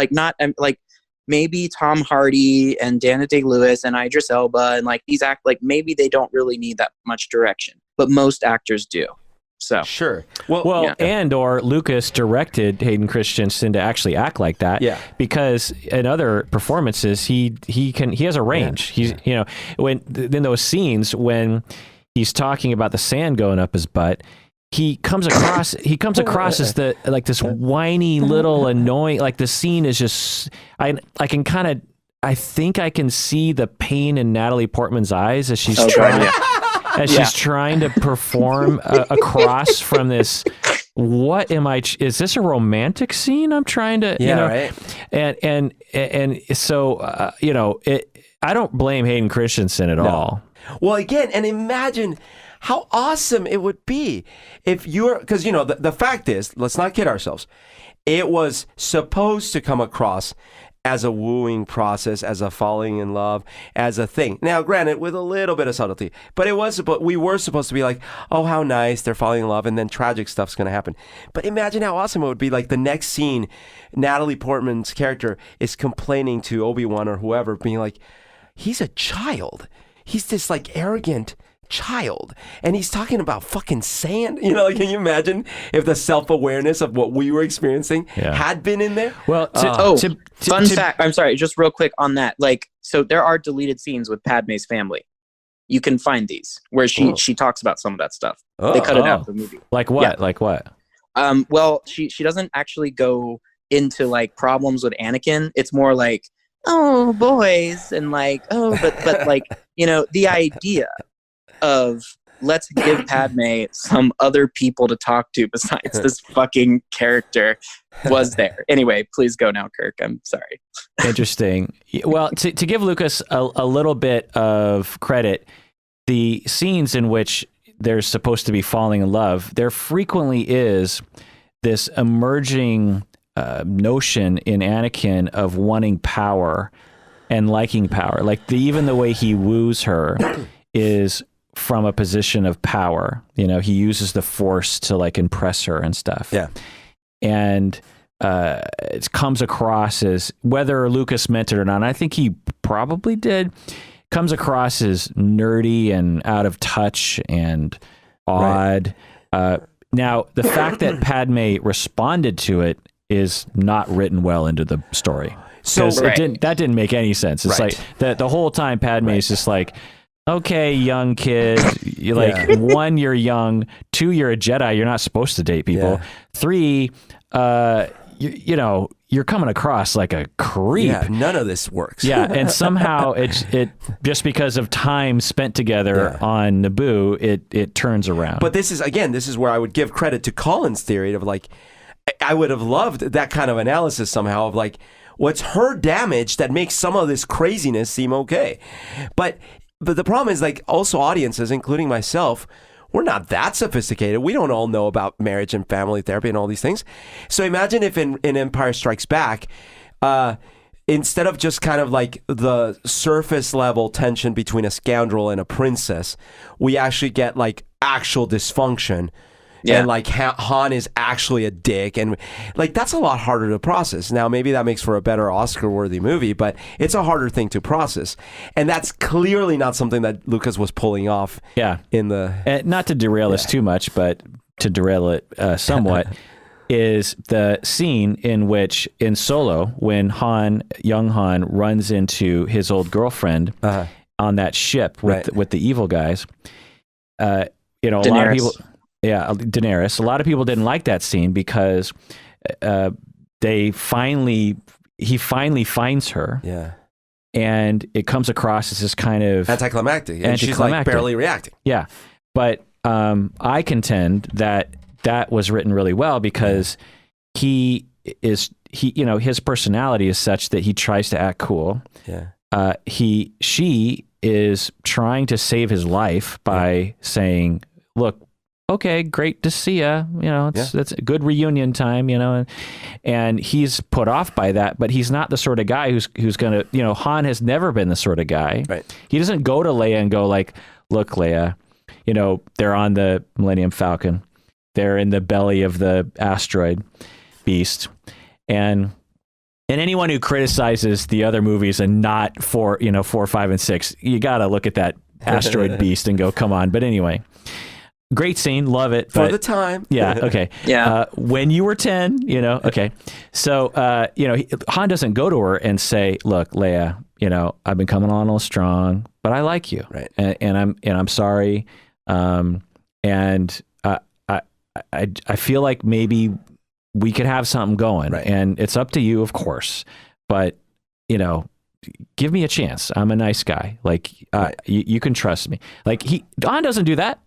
Maybe Tom Hardy and Dana Day-Lewis and Idris Elba and like these maybe they don't really need that much direction, but most actors do. So sure. And or Lucas directed Hayden Christensen to actually act like that. Yeah. Because in other performances, he has a range. Yeah. He's in those scenes when he's talking about the sand going up his butt, he comes across as this whiny little annoying, like the scene is just, I think I can see the pain in Natalie Portman's eyes as she's she's trying to perform across from this. What am I? Is this a romantic scene? I'm trying to, right. And so I don't blame Hayden Christensen at all. Well, again, and imagine how awesome it would be if because the fact is, let's not kid ourselves. It was supposed to come across as a wooing process, as a falling in love, as a thing. Now, granted, with a little bit of subtlety, but we were supposed to be like, oh, how nice, they're falling in love, and then tragic stuff's going to happen. But imagine how awesome it would be. Like the next scene, Natalie Portman's character is complaining to Obi-Wan or whoever, being like, he's a child. He's this like arrogant child, and he's talking about fucking sand. Can you imagine if the self-awareness of what we were experiencing had been in there? Well, fun fact, I'm sorry, just real quick on that. So there are deleted scenes with Padme's family. You can find these where she talks about some of that stuff. They cut it out of the movie. Like what? Yeah. Like what? Well, she doesn't actually go into like problems with Anakin. It's more like, oh, boys, and like, oh, but like, the idea of let's give Padme some other people to talk to besides this fucking character was there. Anyway, please go now, Kirk. I'm sorry. Interesting. Well, to give Lucas a little bit of credit, the scenes in which they're supposed to be falling in love, there frequently is this emerging notion in Anakin of wanting power and liking power. Like even the way he woos her is from a position of power. You know, he uses the Force to like impress her and stuff. Yeah. And it comes across as, whether Lucas meant it or not, and I think he probably did, comes across as nerdy and out of touch and odd. Right. Now, the fact that Padme responded to it is not written well into the story. So that didn't make any sense. It's like the whole time Padme is just like, okay, young kid, you're like, 1, you're young, 2, you're a Jedi, you're not supposed to date people. 3, you know, you're coming across like a creep. Yeah, none of this works. And somehow it just because of time spent together on Naboo, it turns around. But this is where I would give credit to Collin's theory of like, I would have loved that kind of analysis somehow of like, what's her damage that makes some of this craziness seem okay? But the problem is, like, also audiences, including myself, we're not that sophisticated. We don't all know about marriage and family therapy and all these things. So imagine if in Empire Strikes Back, instead of just kind of like the surface level tension between a scoundrel and a princess, we actually get like actual dysfunction. And like Han is actually a dick, and like that's a lot harder to process. Now maybe that makes for a better Oscar-worthy movie, but it's a harder thing to process, and that's clearly not something that Lucas was pulling off. In the not to derail this too much, but to derail it somewhat, is the scene in which in Solo, when young Han runs into his old girlfriend on that ship with the evil guys. You know, a lot of people. Yeah, Daenerys. A lot of people didn't like that scene because he finally finds her. Yeah. And it comes across as this kind of anticlimactic. And she's like barely reacting. Yeah. But I contend that was written really well because his personality is such that he tries to act cool. Yeah. She is trying to save his life by saying, look, okay, great to see ya. You know, that's a good reunion time, you know, and he's put off by that, but he's not the sort of guy who's going to, you know, Han has never been the sort of guy. Right. He doesn't go to Leia and go like, look, Leia, you know, they're on the Millennium Falcon. They're in the belly of the asteroid beast. And anyone who criticizes the other movies and not 4, 5, and 6, you got to look at that asteroid beast and go, come on. But anyway, great scene, love it. For the time. Yeah, okay. When you were 10, you know, okay. So, Han doesn't go to her and say, look, Leia, you know, I've been coming on a little strong, but I like you. Right. And I'm sorry. And I feel like maybe we could have something going. Right. And it's up to you, of course. But, you know, give me a chance. I'm a nice guy. Like, you can trust me. Like, Han doesn't do that.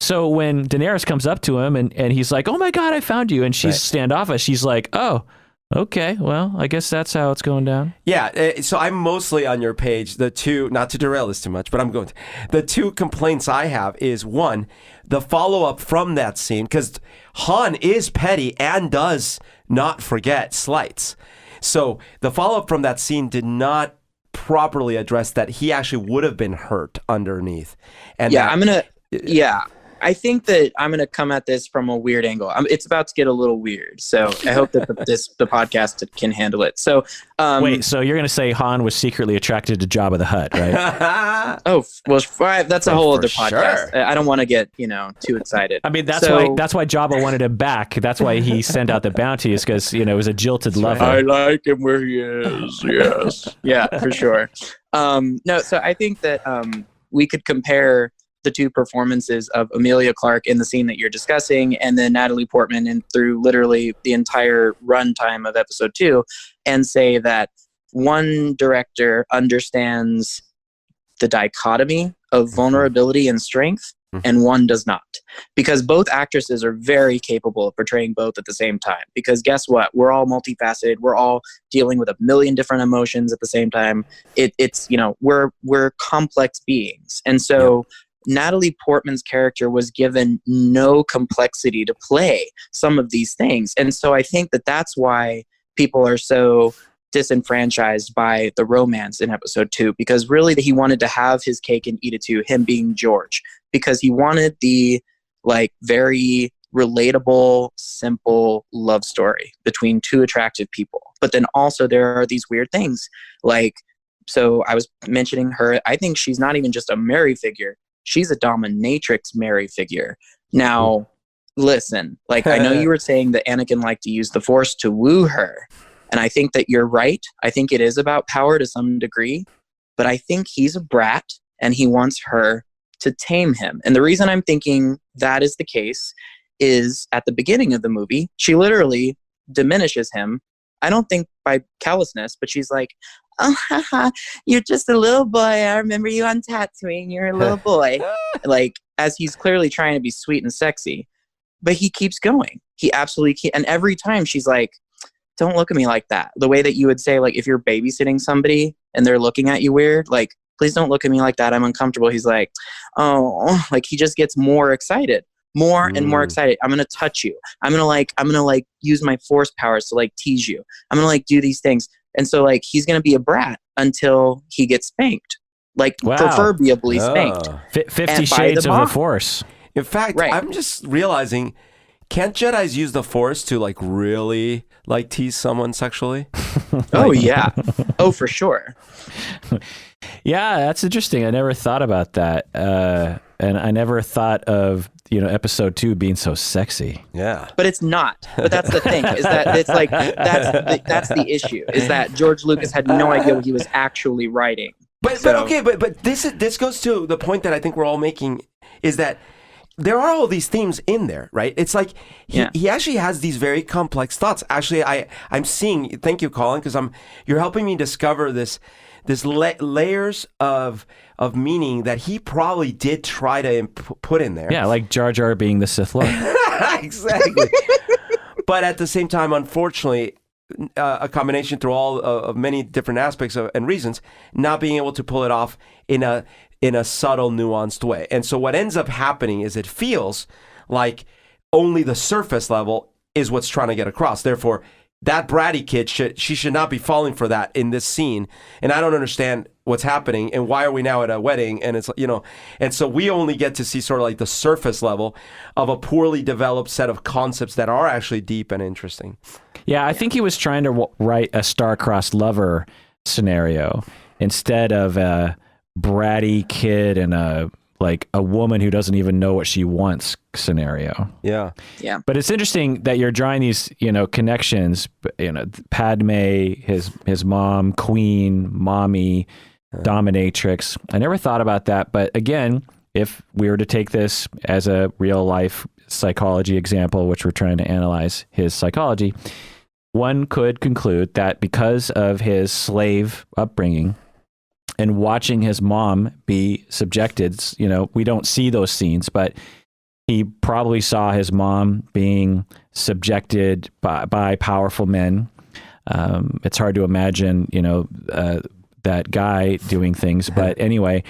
So when Daenerys comes up to him and he's like, oh my God, I found you. And she's standoffish. She's like, oh, okay, well, I guess that's how it's going down. Yeah. So I'm mostly on your page. The two, not to derail this too much, but I'm going to. The two complaints I have is one, the follow-up from that scene, because Han is petty and does not forget slights. So the follow-up from that scene did not properly address that he actually would have been hurt underneath. And I think that I'm going to come at this from a weird angle. It's about to get a little weird, so I hope that the podcast can handle it. So, wait, so you're going to say Han was secretly attracted to Jabba the Hutt, right? Oh, well, that's a whole other podcast. Sure. I don't want to get too excited. I mean, that's why Jabba wanted him back. That's why he sent out the bounty, is because it was a jilted lover. I like him where he is. Yes, yeah, for sure. No, so I think that we could compare the two performances of Emilia Clarke in the scene that you're discussing, and then Natalie Portman and through literally the entire runtime of episode 2, and say that one director understands the dichotomy of vulnerability and strength, and one does not, because both actresses are very capable of portraying both at the same time. Because guess what? We're all multifaceted. We're all dealing with a million different emotions at the same time. It's we're complex beings, and so Natalie Portman's character was given no complexity to play some of these things, and so I think that's why people are so disenfranchised by the romance in episode 2, because really he wanted to have his cake and eat it too, him being George, because he wanted the very relatable, simple love story between two attractive people. But then also there are these weird things, so I was mentioning her, I think she's not even just a Mary figure, she's a dominatrix Mary figure. Now listen, I know you were saying that Anakin liked to use the Force to woo her, and I think that you're right. I think it is about power to some degree, but I think he's a brat and he wants her to tame him. And the reason I'm thinking that is the case is at the beginning of the movie, she literally diminishes him. I don't think by callousness, but she's like, oh, haha, you're just a little boy. I remember you on Tatooine. You're a little boy. As he's clearly trying to be sweet and sexy, but he keeps going. He absolutely can't. And every time she's like, don't look at me like that. The way that you would say, if you're babysitting somebody and they're looking at you weird, please don't look at me like that. I'm uncomfortable. He's like, oh, he just gets more excited, more and more excited. I'm going to touch you. I'm going to use my Force powers to tease you. I'm going to do these things. And so he's going to be a brat until he gets spanked, proverbially spanked. 50 Shades of the Force. In fact, I'm just realizing, can't Jedis use the Force to really tease someone sexually? Oh yeah. Oh, for sure. Yeah, that's interesting. I never thought about that. And I never thought of, episode 2 being so sexy. Yeah. But it's not. But that's the thing, is that it's that's the issue, is that George Lucas had no idea what he was actually writing. But this goes to the point that I think we're all making, is that there are all these themes in there, right? It's he actually has these very complex thoughts. Actually, I'm seeing. Thank you, Collin, because you're helping me discover this layers of meaning that he probably did try to put in there. Yeah, like Jar Jar being the Sith Lord. Exactly. But at the same time, unfortunately, a combination through all of many different aspects and reasons, not being able to pull it off in a subtle, nuanced way. And so what ends up happening is it feels like only the surface level is what's trying to get across. Therefore, that bratty kid should not be falling for that in this scene. And I don't understand what's happening and why are we now at a wedding? And it's, and so we only get to see sort of the surface level of a poorly developed set of concepts that are actually deep and interesting. Yeah, I think he was trying to write a star-crossed lover scenario instead of a bratty kid and a woman who doesn't even know what she wants scenario. Yeah. Yeah. But it's interesting that you're drawing these, connections, Padme, his mom, Queen, mommy, dominatrix. I never thought about that. But again, if we were to take this as a real life psychology example, which we're trying to analyze his psychology, one could conclude that because of his slave upbringing, and watching his mom be subjected, we don't see those scenes, but he probably saw his mom being subjected by powerful men. It's hard to imagine, that guy doing things. But anyway,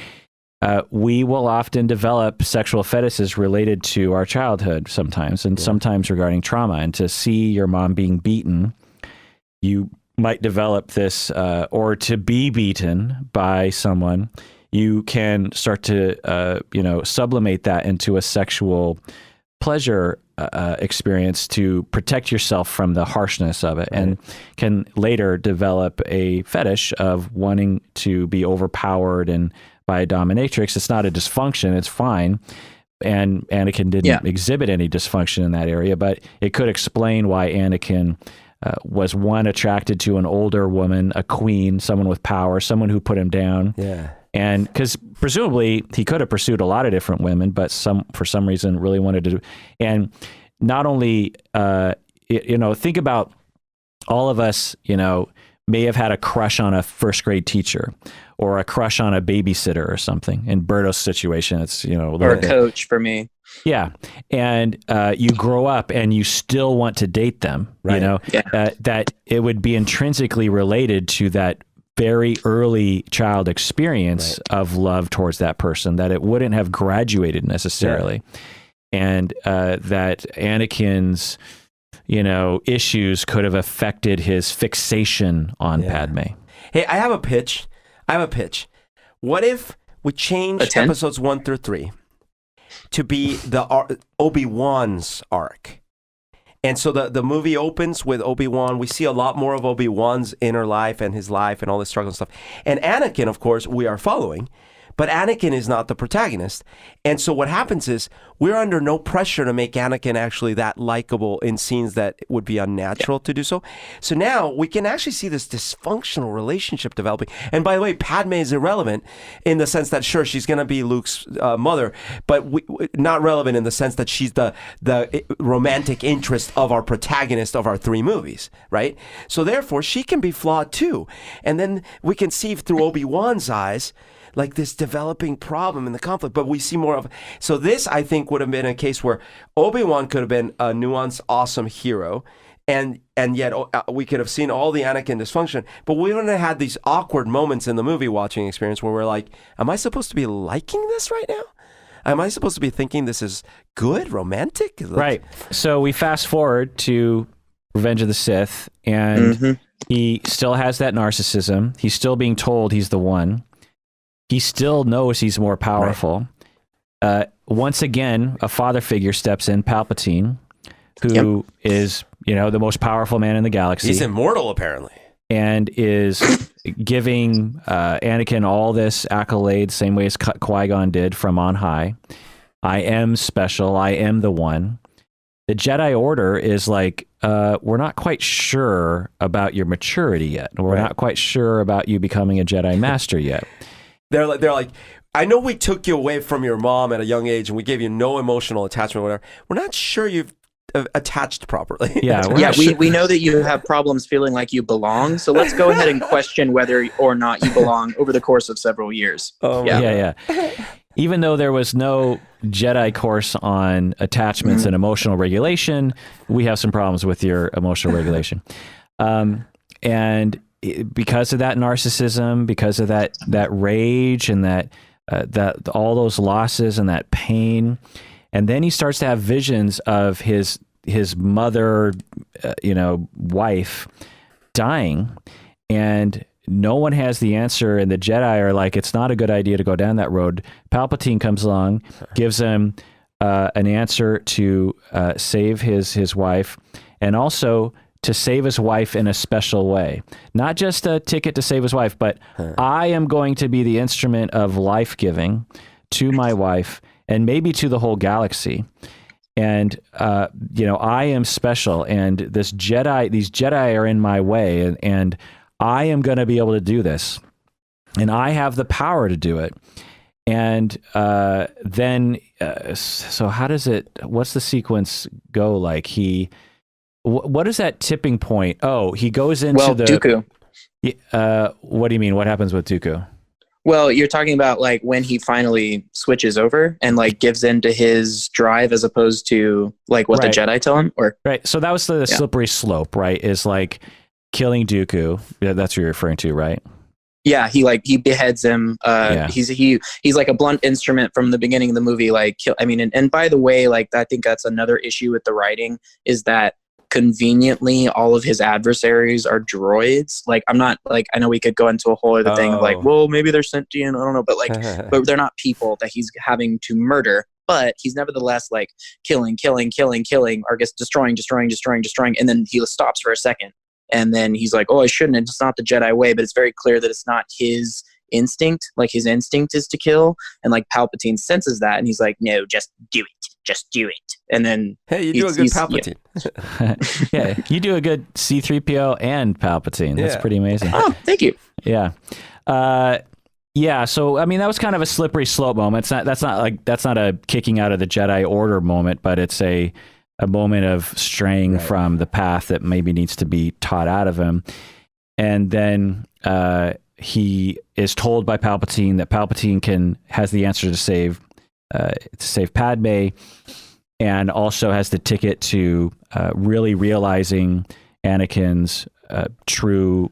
we will often develop sexual fetishes related to our childhood sometimes, and sometimes regarding trauma. And to see your mom being beaten, you might develop this, or to be beaten by someone, you can start to, sublimate that into a sexual pleasure experience to protect yourself from the harshness of it, and can later develop a fetish of wanting to be overpowered and by a dominatrix. It's not a dysfunction; it's fine. And Anakin didn't exhibit any dysfunction in that area, but it could explain why Anakin was attracted to an older woman, a queen, someone with power, someone who put him down. Yeah. And because presumably he could have pursued a lot of different women, but for some reason really wanted to. And not only, think about all of us, may have had a crush on a first grade teacher or a crush on a babysitter or something. In Berto's situation, it's, or a coach for me. Yeah. And you grow up and you still want to date them, right. That it would be intrinsically related to that very early child experience of love towards that person, that it wouldn't have graduated necessarily. And that Anakin's, issues could have affected his fixation on Padme. Hey, I have a pitch. What if we changed episodes 1 through 3 to be the Obi-Wan's arc? And so the movie opens with Obi-Wan. We see a lot more of Obi-Wan's inner life and his life and all this struggle and stuff. And Anakin, of course, we are following. But Anakin is not the protagonist. And so what happens is we're under no pressure to make Anakin actually that likable in scenes that would be unnatural to do so. So now we can actually see this dysfunctional relationship developing. And by the way, Padme is irrelevant in the sense that, sure, she's going to be Luke's mother, but not relevant in the sense that she's the romantic interest of our protagonist of our 3 movies, right? So therefore, she can be flawed too. And then we can see through Obi-Wan's eyes like this developing problem in the conflict, but we see more of. So this, I think, would have been a case where Obi-Wan could have been a nuanced, awesome hero, and yet we could have seen all the Anakin dysfunction, but we wouldn't have had these awkward moments in the movie watching experience where we're like, am I supposed to be liking this right now? Am I supposed to be thinking this is good, romantic? Right. So we fast forward to Revenge of the Sith, and he still has that narcissism. He's still being told he's the one. He still knows he's more powerful. Right. Once again, a father figure steps in, Palpatine, who is, the most powerful man in the galaxy. He's immortal, apparently. And is giving Anakin all this accolade, same way as Qui-Gon did from on high. I am special. I am the one. The Jedi Order is like, we're not quite sure about your maturity yet. We're not quite sure about you becoming a Jedi Master yet. They're like, I know we took you away from your mom at a young age and we gave you no emotional attachment or whatever. We're not sure you've attached properly. We know that you have problems feeling like you belong. So let's go ahead and question whether or not you belong over the course of several years. Even though there was no Jedi course on attachments and emotional regulation, we have some problems with your emotional regulation. And because of that narcissism, because of that rage and that all those losses and that pain, and then he starts to have visions of his mother, wife dying, and no one has the answer, and the Jedi are like, it's not a good idea to go down that road. Palpatine comes along, gives him an answer to save his wife, and also to save his wife in a special way. Not just a ticket to save his wife, but I am going to be the instrument of life-giving to my wife and maybe to the whole galaxy. And, I am special, and these Jedi are in my way, and I am going to be able to do this, and I have the power to do it. And then, so how does what's the sequence go like? What is that tipping point? Oh, he goes into Dooku. What do you mean? What happens with Dooku? Well, you're talking about like when he finally switches over and like gives in to his drive as opposed to like what the Jedi tell him, or right. So that was the slippery slope, right? Is like killing Dooku. That's what you're referring to, right? Yeah, he beheads him. He's like a blunt instrument from the beginning of the movie. And by the way, like I think that's another issue with the writing is that conveniently all of his adversaries are droids. Like I'm not like, I know we could go into a whole other thing of like, well, maybe they're sentient, I don't know, but like but they're not people that he's having to murder, but he's nevertheless like killing or just destroying, and then he stops for a second and then he's like, oh, I shouldn't, it's not the Jedi way. But it's very clear that it's not his instinct. Like his instinct is to kill, and like Palpatine senses that and he's like, no, just do it. And then hey, you do a good Palpatine. Yeah, you do a good C-3PO and Palpatine. That's pretty amazing. Oh, thank you. Yeah. So I mean, that was kind of a slippery slope moment. That's not a kicking out of the Jedi Order moment, but it's a moment of straying from the path that maybe needs to be taught out of him. and then he is told by Palpatine that Palpatine has the answer to save Padme, and also has the ticket to really realizing Anakin's true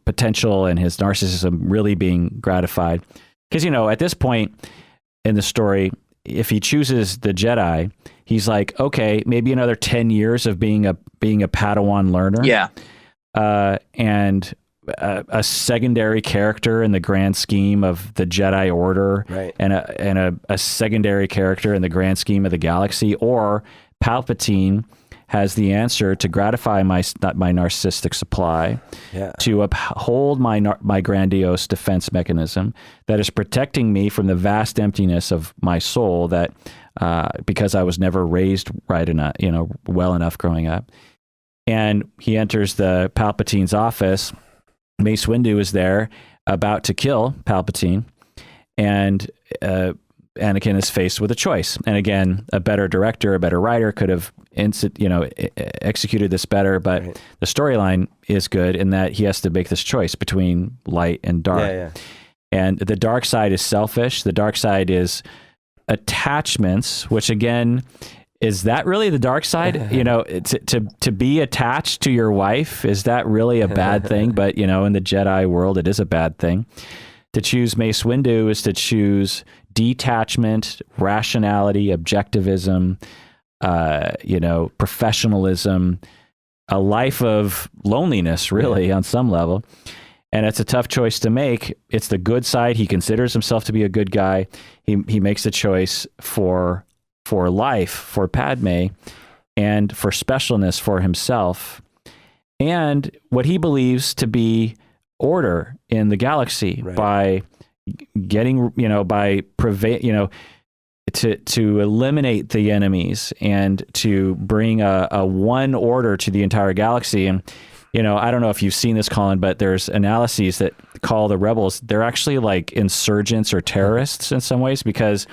potential and his narcissism really being gratified. Because, at this point in the story, if he chooses the Jedi, he's like, okay, maybe another 10 years of being a Padawan learner. Yeah. And a secondary character in the grand scheme of the Jedi Order, right. and a secondary character in the grand scheme of the galaxy, or Palpatine has the answer to gratify my narcissistic supply, to uphold my grandiose defense mechanism that is protecting me from the vast emptiness of my soul that because I was never raised right enough, well enough growing up. And he enters the Palpatine's office. Mace Windu is there, about to kill Palpatine, and Anakin is faced with a choice. And again, a better director, a better writer could have executed this better, but the storyline is good in that he has to make this choice between light and dark. And the dark side is selfish. The dark side is attachments, which again, is that really the dark side? To be attached to your wife, is that really a bad thing? But, in the Jedi world, it is a bad thing. To choose Mace Windu is to choose detachment, rationality, objectivism, professionalism, a life of loneliness, really, on some level. And it's a tough choice to make. It's the good side. He considers himself to be a good guy. He makes a choice for life, for Padme, and for specialness for himself, and what he believes to be order in the galaxy by getting, to eliminate the enemies and to bring a one order to the entire galaxy. And, I don't know if you've seen this, Collin, but there's analyses that call the rebels, they're actually like insurgents or terrorists in some ways, because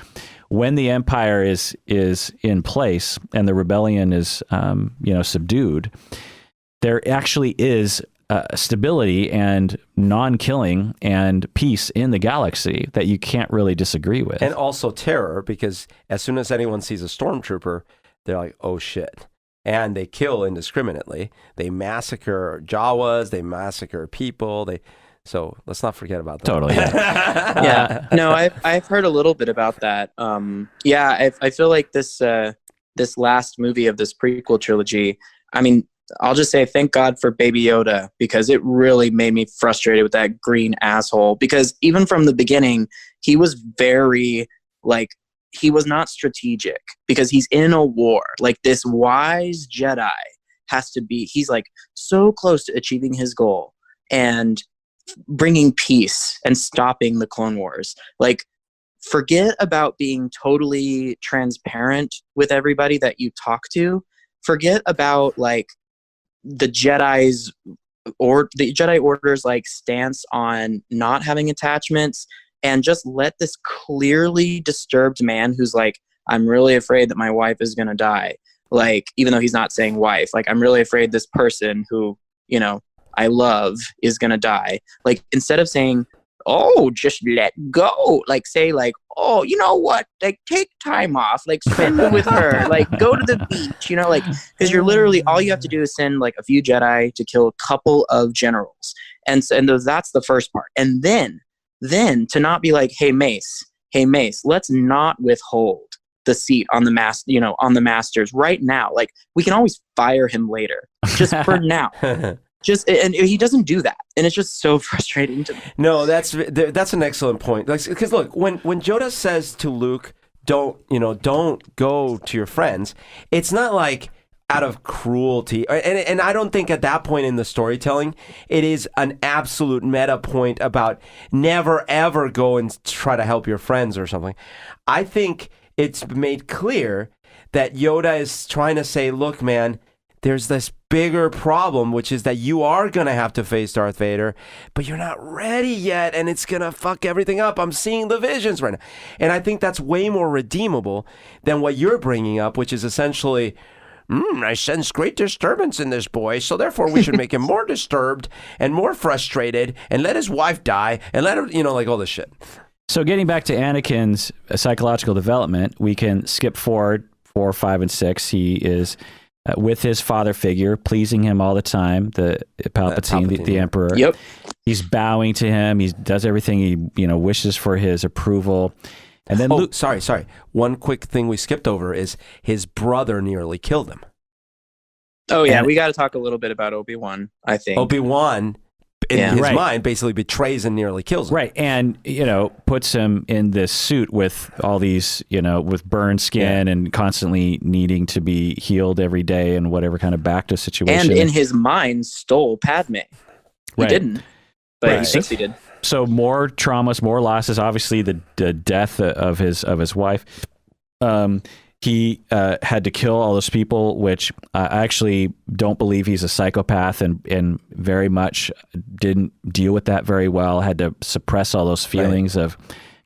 when the Empire is in place and the rebellion is, subdued, there actually is stability and non-killing and peace in the galaxy that you can't really disagree with. And also terror, because as soon as anyone sees a stormtrooper, they're like, oh shit. And they kill indiscriminately. They massacre Jawas, they massacre people, so let's not forget about that. Totally. Yeah. No, I've heard a little bit about that. I feel like this last movie of this prequel trilogy, I mean, I'll just say thank God for Baby Yoda, because it really made me frustrated with that green asshole. Because even from the beginning, he was very he was not strategic, because he's in a war. Like, this wise Jedi he's like so close to achieving his goal and bringing peace and stopping the Clone Wars. Like, forget about being totally transparent with everybody that you talk to. Forget about the Jedi Order's stance on not having attachments, and just let this clearly disturbed man who's like, I'm really afraid that my wife is going to die. Even though he's not saying wife, I'm really afraid this person who, I love is going to die. Instead of saying, oh, just let go, say oh, you know what? Take time off, spend it with her, go to the beach, because you're literally, all you have to do is send a few Jedi to kill a couple of generals. And that's the first part. And then to not be hey Mace, let's not withhold the seat on the on the masters right now. We can always fire him later, just for now. And he doesn't do that, and it's just so frustrating to me. No, that's an excellent point. Because look, when Yoda says to Luke, don't go to your friends, it's not out of cruelty, and I don't think at that point in the storytelling it is an absolute meta point about never ever go and try to help your friends or something. I think it's made clear that Yoda is trying to say, look, man, there's this bigger problem, which is that you are going to have to face Darth Vader, but you're not ready yet, and it's going to fuck everything up. I'm seeing the visions right now. And I think that's way more redeemable than what you're bringing up, which is essentially I sense great disturbance in this boy, so therefore we should make him more disturbed and more frustrated and let his wife die and let him, like all this shit. So getting back to Anakin's psychological development, we can skip forward 4, 5, and 6. He is with his father figure, pleasing him all the time, the Palpatine, the Emperor. Yep. He's bowing to him. He does everything he wishes for his approval. And then Luke, sorry. One quick thing we skipped over is his brother nearly killed him. Oh yeah, we got to talk a little bit about Obi-Wan, I think. Obi-Wan, in his mind, basically betrays and nearly kills him. Right, and puts him in this suit with all these, with burned skin and constantly needing to be healed every day and whatever kind of bacta situation. And in his mind, stole Padme. He didn't, but he thinks he did. So more traumas, more losses. Obviously, the death of his wife. He had to kill all those people, which I actually don't believe he's a psychopath, and very much didn't deal with that very well. Had to suppress all those feelings of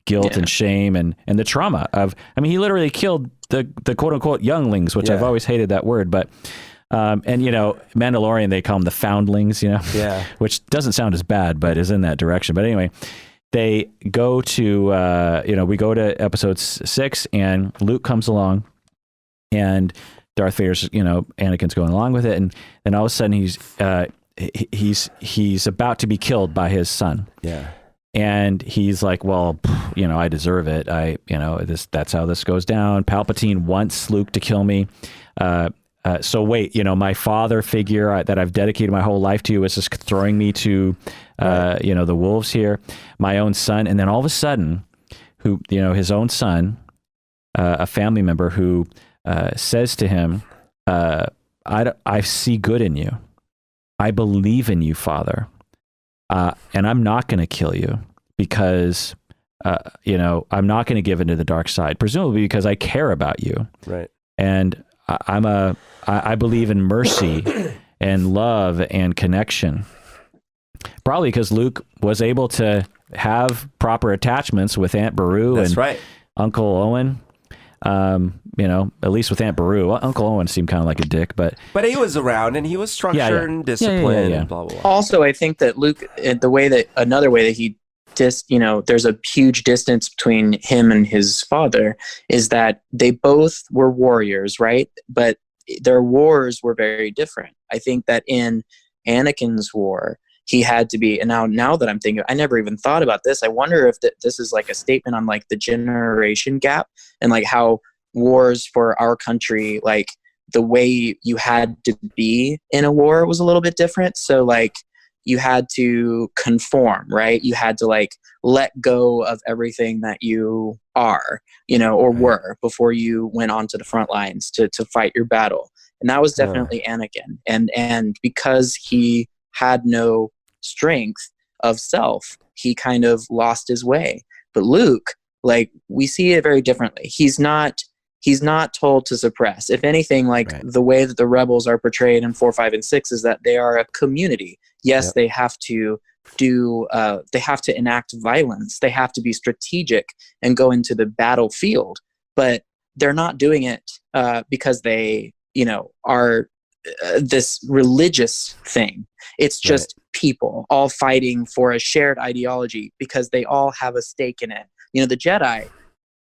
guilt and shame and the trauma of. I mean, he literally killed the quote unquote younglings, which I've always hated that word, but. Mandalorian, they call them the foundlings, which doesn't sound as bad, but is in that direction. But anyway, they go to, we go to episode 6 and Luke comes along and Darth Vader's, Anakin's going along with it. And then all of a sudden he's about to be killed by his son. Yeah. And he's like, well, I deserve it. That's how this goes down. Palpatine wants Luke to kill me. So wait, my father figure that I've dedicated my whole life to is just throwing me to, the wolves here, my own son. And then all of a sudden, his own son, a family member who says to him, I see good in you. I believe in you, Father. And I'm not going to kill you because, I'm not going to give into the dark side, presumably because I care about you. Right. And I believe in mercy and love and connection. Probably because Luke was able to have proper attachments with Aunt Beru and Uncle Owen. At least with Aunt Beru. Uncle Owen seemed kind of like a dick, but he was around and he was structured and disciplined and blah, blah, blah. Also, I think that Luke, another way that he there's a huge distance between him and his father is that they both were warriors, right? But their wars were very different. I think that in Anakin's war, he had to be, and now that I'm thinking, I never even thought about this. I wonder if this is like a statement on like the generation gap and like how wars for our country, like the way you had to be in a war was a little bit different. So like, you had to conform, right? You had to like let go of everything that you are, or were before you went onto the front lines to fight your battle. And that was definitely Anakin. And because he had no strength of self, he kind of lost his way. But Luke, like we see it very differently. He's not told to suppress. If anything, like the way that the rebels are portrayed in 4, 5, and 6 is that they are a community. Yes, they have to they have to enact violence. They have to be strategic and go into the battlefield, but they're not doing it because they, are this religious thing. It's just people all fighting for a shared ideology because they all have a stake in it. The Jedi,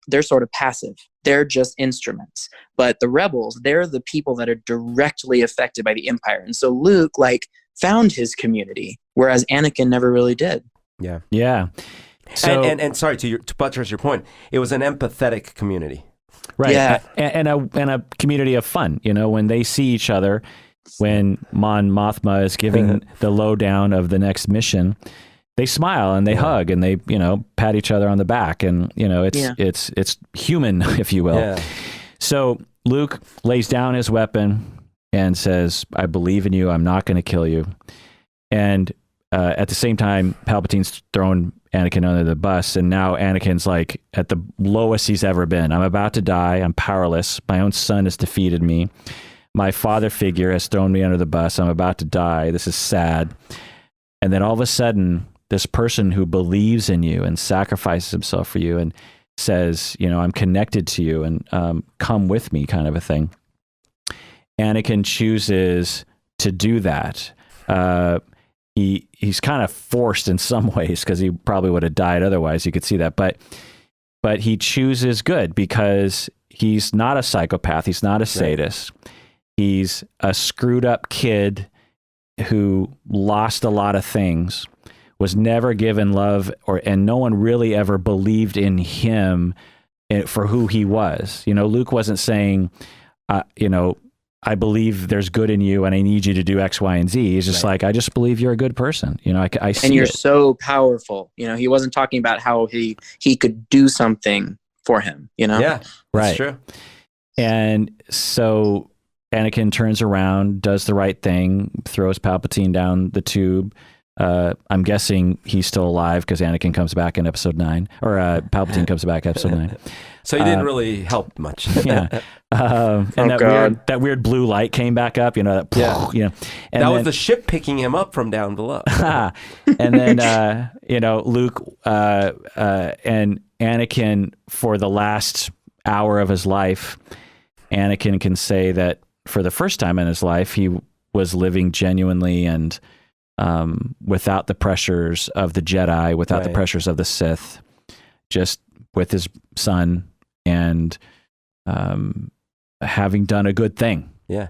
they're sort of passive. They're just instruments. But the rebels, they're the people that are directly affected by the Empire. And so Luke, found his community, whereas Anakin never really did. Yeah. Yeah. So, and sorry, to buttress your point, it was an empathetic community. Right. Yeah. And a community of fun, when they see each other, when Mon Mothma is giving the lowdown of the next mission, they smile and they hug and they, pat each other on the back and, it's human, if you will. Yeah. So Luke lays down his weapon and says, I believe in you. I'm not going to kill you. And at the same time, Palpatine's thrown Anakin under the bus. And now Anakin's like at the lowest he's ever been. I'm about to die. I'm powerless. My own son has defeated me. My father figure has thrown me under the bus. I'm about to die. This is sad. And then all of a sudden, this person who believes in you and sacrifices himself for you and says, I'm connected to you and come with me kind of a thing. Anakin chooses to do that. He's kind of forced in some ways because he probably would have died otherwise. You could see that, but he chooses good because he's not a psychopath. He's not a sadist. Right. He's a screwed up kid who lost a lot of things, was never given love, and no one really ever believed in him for who he was. Luke wasn't saying, I believe there's good in you and I need you to do X, Y, and Z. He's just like, I just believe you're a good person. I see and you're it. So powerful. He wasn't talking about how he could do something for him, Yeah, that's right. true. And so Anakin turns around, does the right thing, throws Palpatine down the tube. I'm guessing he's still alive because Anakin comes back in episode 9, or Palpatine comes back in episode 9. So he didn't really help much. Yeah. And that weird blue light came back up, and that was the ship picking him up from down below. And then, Luke and Anakin, for the last hour of his life, Anakin can say that for the first time in his life, he was living genuinely and without the pressures of the Jedi, without the pressures of the Sith, just with his son and having done a good thing. Yeah.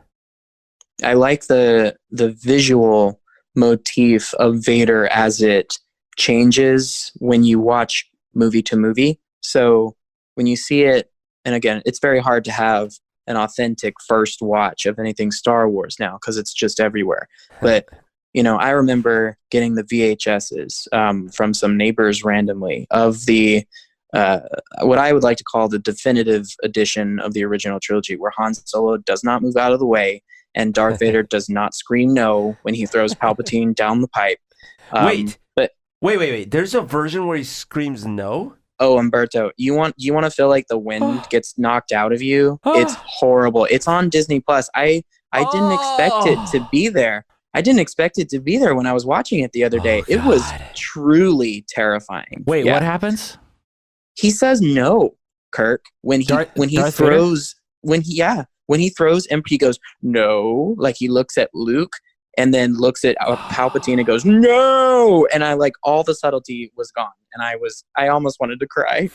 I like the visual motif of Vader as it changes when you watch movie to movie. So when you see it, and again, it's very hard to have an authentic first watch of anything Star Wars now because it's just everywhere. But I remember getting the VHSs from some neighbors randomly of the what I would like to call the definitive edition of the original trilogy, where Han Solo does not move out of the way and Darth Vader does not scream no when he throws Palpatine down the pipe. Wait. There's a version where he screams no? Oh, Humberto, you want to feel like the wind gets knocked out of you? It's horrible. It's on Disney Plus. I didn't expect it to be there. I didn't expect it to be there when I was watching it the other day. It was truly terrifying. Wait, what happens? He says no, Kirk, when he throws and he goes no, like he looks at Luke and then looks at Palpatine and goes no, and I all the subtlety was gone, and I almost wanted to cry.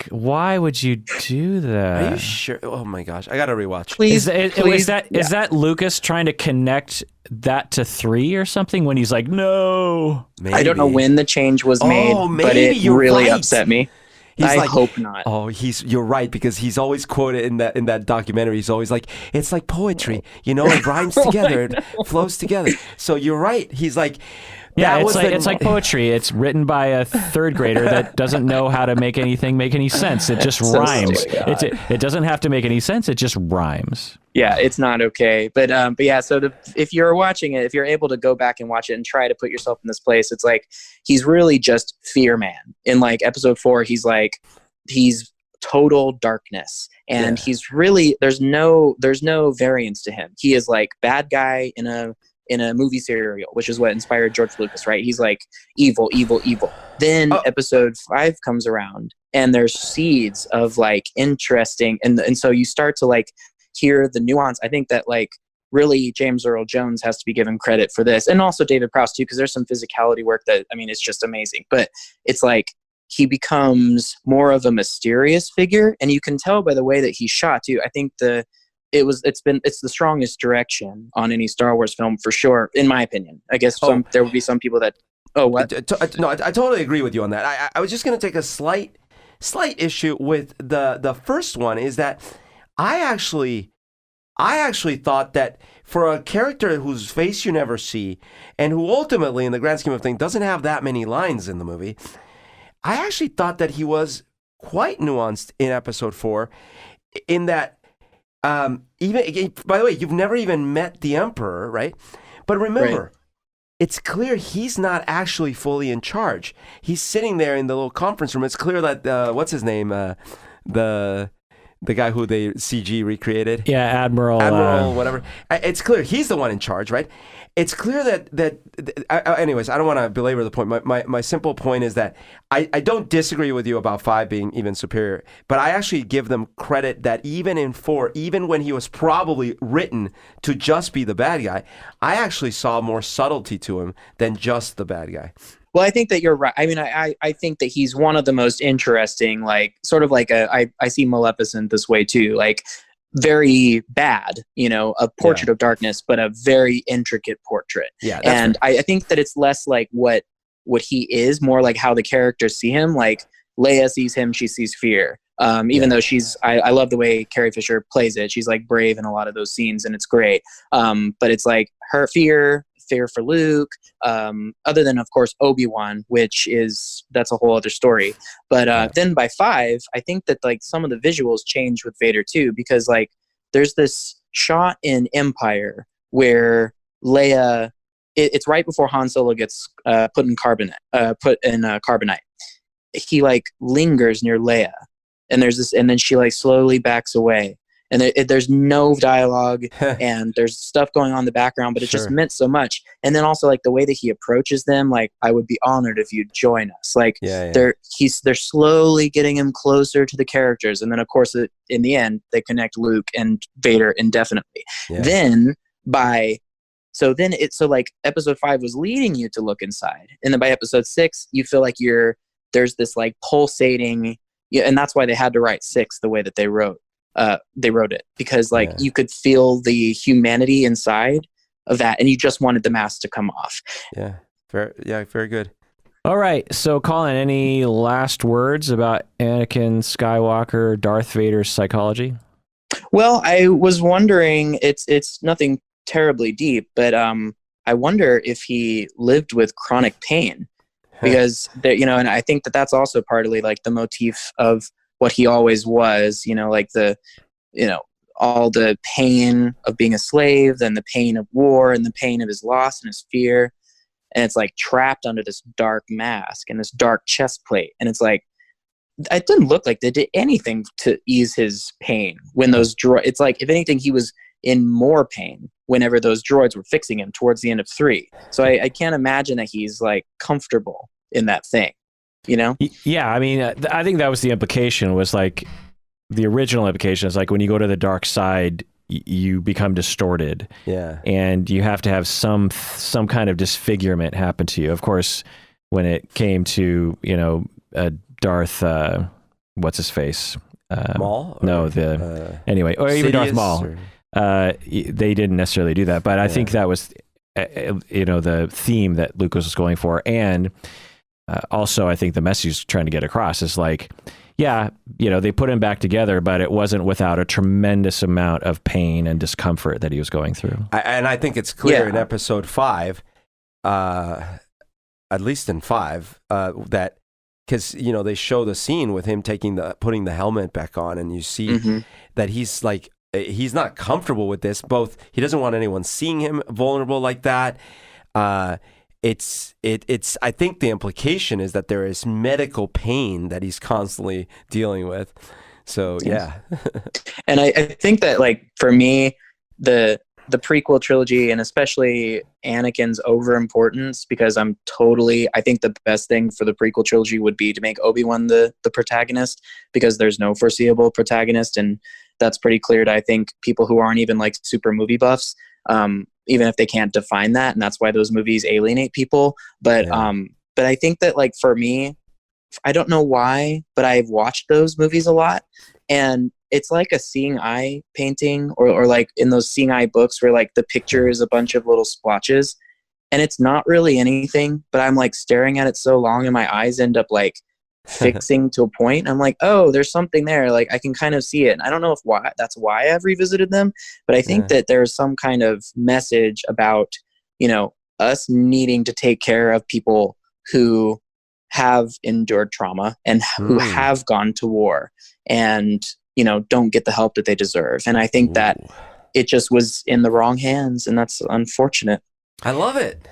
Why would you do that? Are you sure? Oh my gosh, I gotta rewatch. Please, is that Lucas trying to connect that to 3 or something when he's like no? Maybe. I don't know when the change was made, but it really upset me. I hope not. Oh, you're right, because he's always quoted in that documentary. He's always like, it's like poetry, it rhymes together, it flows together. So you're right. He's like, it's like poetry. It's written by a 3rd grader that doesn't know how to make anything make any sense. It just rhymes. It doesn't have to make any sense. It just rhymes. Yeah, it's not okay. But yeah, so if you're watching it, if you're able to go back and watch it and try to put yourself in this place, it's like he's really just fear man. In episode 4, he's total darkness, and he's really there's no variance to him. He is bad guy in a movie serial, which is what inspired George Lucas, right? He's evil, evil, evil. Then episode 5 comes around, and there's seeds of interesting, and so you start to hear the nuance. I think that really James Earl Jones has to be given credit for this, and also David Prowse too, because there's some physicality work that it's just amazing. But it's he becomes more of a mysterious figure, and you can tell by the way that he's shot too. I think it's the strongest direction on any Star Wars film for sure, in my opinion. I guess there would be some people that I totally agree with you on that. I was just going to take a slight issue with the first one, is that I actually thought that for a character whose face you never see, and who ultimately, in the grand scheme of things, doesn't have that many lines in the movie, I actually thought that he was quite nuanced in episode 4, in that, even, by the way, you've never even met the Emperor, right? But remember, it's clear he's not actually fully in charge. He's sitting there in the little conference room. It's clear that, what's his name? The the guy who they CG recreated. Yeah, Admiral, whatever. It's clear he's the one in charge, right? It's clear anyways, I don't want to belabor the point. My simple point is that I don't disagree with you about 5 being even superior, but I actually give them credit that even in 4, even when he was probably written to just be the bad guy, I actually saw more subtlety to him than just the bad guy. Well, I think that you're right. I mean, I think that he's one of the most interesting, like, sort of like I see Maleficent this way too, like, very bad, a portrait of darkness, but a very intricate portrait. Yeah, and I think that it's less like what he is, more like how the characters see him. Like Leia sees him, she sees fear. Even though I love the way Carrie Fisher plays it. She's like brave in a lot of those scenes, and it's great. But it's like her fear for Luke, other than of course Obi-Wan, that's a whole other story. But then by 5, I think that like some of the visuals change with Vader too, because like there's this shot in Empire where Leia, it's right before Han Solo gets put in carbonite. He like lingers near Leia, and then she like slowly backs away. And there's no dialogue, and there's stuff going on in the background, but it just meant so much. And then also like the way that he approaches them, like, I would be honored if you'd join us. Like they're slowly getting him closer to the characters, and then of course in the end they connect Luke and Vader indefinitely. Yeah. So like episode 5 was leading you to look inside, and then by episode 6 you feel like there's this like pulsating, and that's why they had to write 6 the way that they wrote it, because like you could feel the humanity inside of that, and you just wanted the mask to come off. Very good. All right, so Collin, any last words about Anakin Skywalker, Darth Vader's psychology? Well, I was wondering, it's nothing terribly deep, but I wonder if he lived with chronic pain, because and I think that that's also partly like the motif of what he always was, like all the pain of being a slave, then the pain of war, and the pain of his loss and his fear. And it's like trapped under this dark mask and this dark chest plate. And it's like, it didn't look like they did anything to ease his pain when those droids, it's like, if anything, he was in more pain whenever those droids were fixing him towards the end of 3. So I can't imagine that he's like comfortable in that thing. Yeah, I mean, I think that was the implication, was like the original implication is like when you go to the dark side, you become distorted. Yeah. And you have to have some kind of disfigurement happen to you. Of course, when it came to, Darth, what's his face? Maul? No, anyway, or even Darth Maul. They didn't necessarily do that, but I think that was, the theme that Lucas was going for. And also, I think the message he's trying to get across is like, they put him back together, but it wasn't without a tremendous amount of pain and discomfort that he was going through. And I think it's clear in episode 5, at least in 5, that because they show the scene with him putting the helmet back on, and you see that he's like, he's not comfortable with this. Both, he doesn't want anyone seeing him vulnerable like that. It's I think the implication is that there is medical pain that he's constantly dealing with. So yeah. And I think that, like, for me, the prequel trilogy, and especially Anakin's overimportance, because I think the best thing for the prequel trilogy would be to make Obi-Wan the protagonist, because there's no foreseeable protagonist, and that's pretty clear to, I think, people who aren't even like super movie buffs. Even if they can't define that, and that's why those movies alienate people. But I think that, like, for me, I don't know why, but I've watched those movies a lot, and it's like a seeing eye painting, or like in those seeing eye books where like the picture is a bunch of little splotches, and it's not really anything, but I'm like staring at it so long, and my eyes end up like fixing to a point. I'm like, oh, there's something there. Like, I can kind of see it. And I don't know that's why I've revisited them, but I think that there's some kind of message about, us needing to take care of people who have endured trauma and who have gone to war and, don't get the help that they deserve. And I think that it just was in the wrong hands, and that's unfortunate. I love it.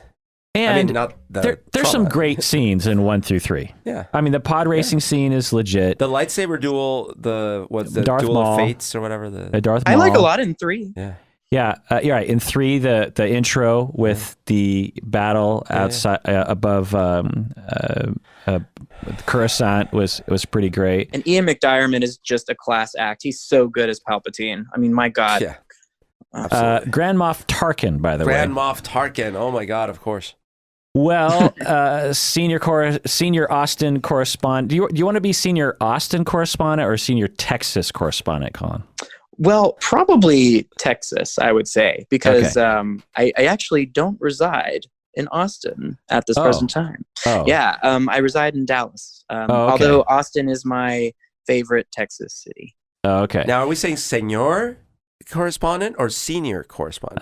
And I mean, not the there's some trauma. great scenes in 1 through 3. Yeah. I mean, the pod racing scene is legit. The lightsaber duel, the Darth duel Maul. of fates or whatever. Darth I like a Maul. lot in 3. Yeah. Yeah, you're right. In 3, the intro with the battle outside above Coruscant was pretty great. And Ian McDiarmid is just a class act. He's so good as Palpatine. I mean, my God. Yeah. Absolutely. Grand Moff Tarkin, by the way. Grand Moff Tarkin. Oh my God, of course. Well, senior Austin correspondent. Do you want to be senior Austin correspondent or senior Texas correspondent, Collin? Well, probably Texas, I would say, because I actually don't reside in Austin at this present time. Oh. Yeah, I reside in Dallas, although Austin is my favorite Texas city. Oh, okay. Now, are we saying senor correspondent or senior correspondent?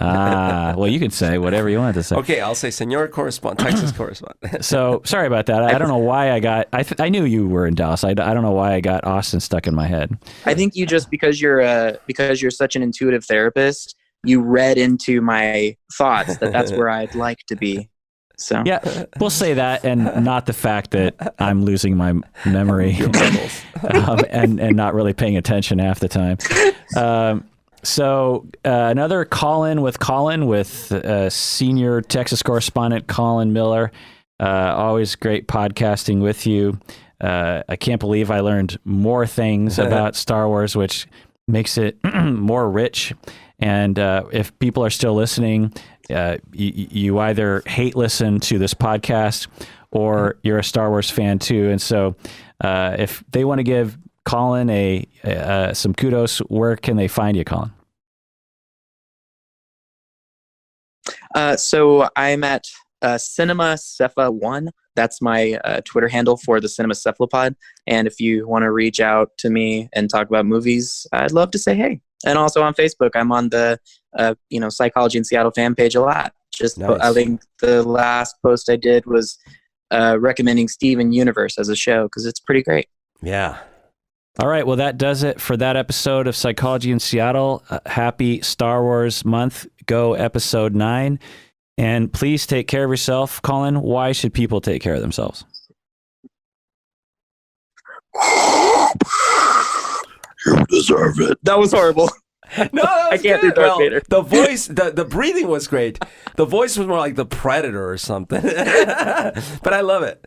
Well, you can say whatever you want to say. Okay, I'll say senor correspondent, Texas correspondent. So sorry about that. I don't know why I got. I knew you were in Dallas. I don't know why I got Austin stuck in my head. I think you just because you're such an intuitive therapist, you read into my thoughts that's where I'd like to be. So yeah, we'll say that, and not the fact that I'm losing my memory and not really paying attention half the time. So another call-in with senior Texas correspondent Collin Miller. Always great podcasting with you. I can't believe I learned more things about Star Wars, which makes it more rich. And if people are still listening, you either hate listen to this podcast or you're a Star Wars fan too. And so if they want to give Collin some kudos, where can they find you, Collin? So I'm at Cinema Cepha 1. That's my Twitter handle for the Cinema Cephalopod. And if you want to reach out to me and talk about movies, I'd love to say hey. And also on Facebook, I'm on the Psychology in Seattle fan page a lot. Nice. I think the last post I did was recommending Steven Universe as a show because it's pretty great. Yeah. All right. Well, that does it for that episode of Psychology in Seattle. Happy Star Wars month. Go episode 9. And please take care of yourself. Collin, why should people take care of themselves? You deserve it. That was horrible. No, that was I can't do good. Darth Vader. The voice, the breathing was great. The voice was more like the Predator or something. But I love it.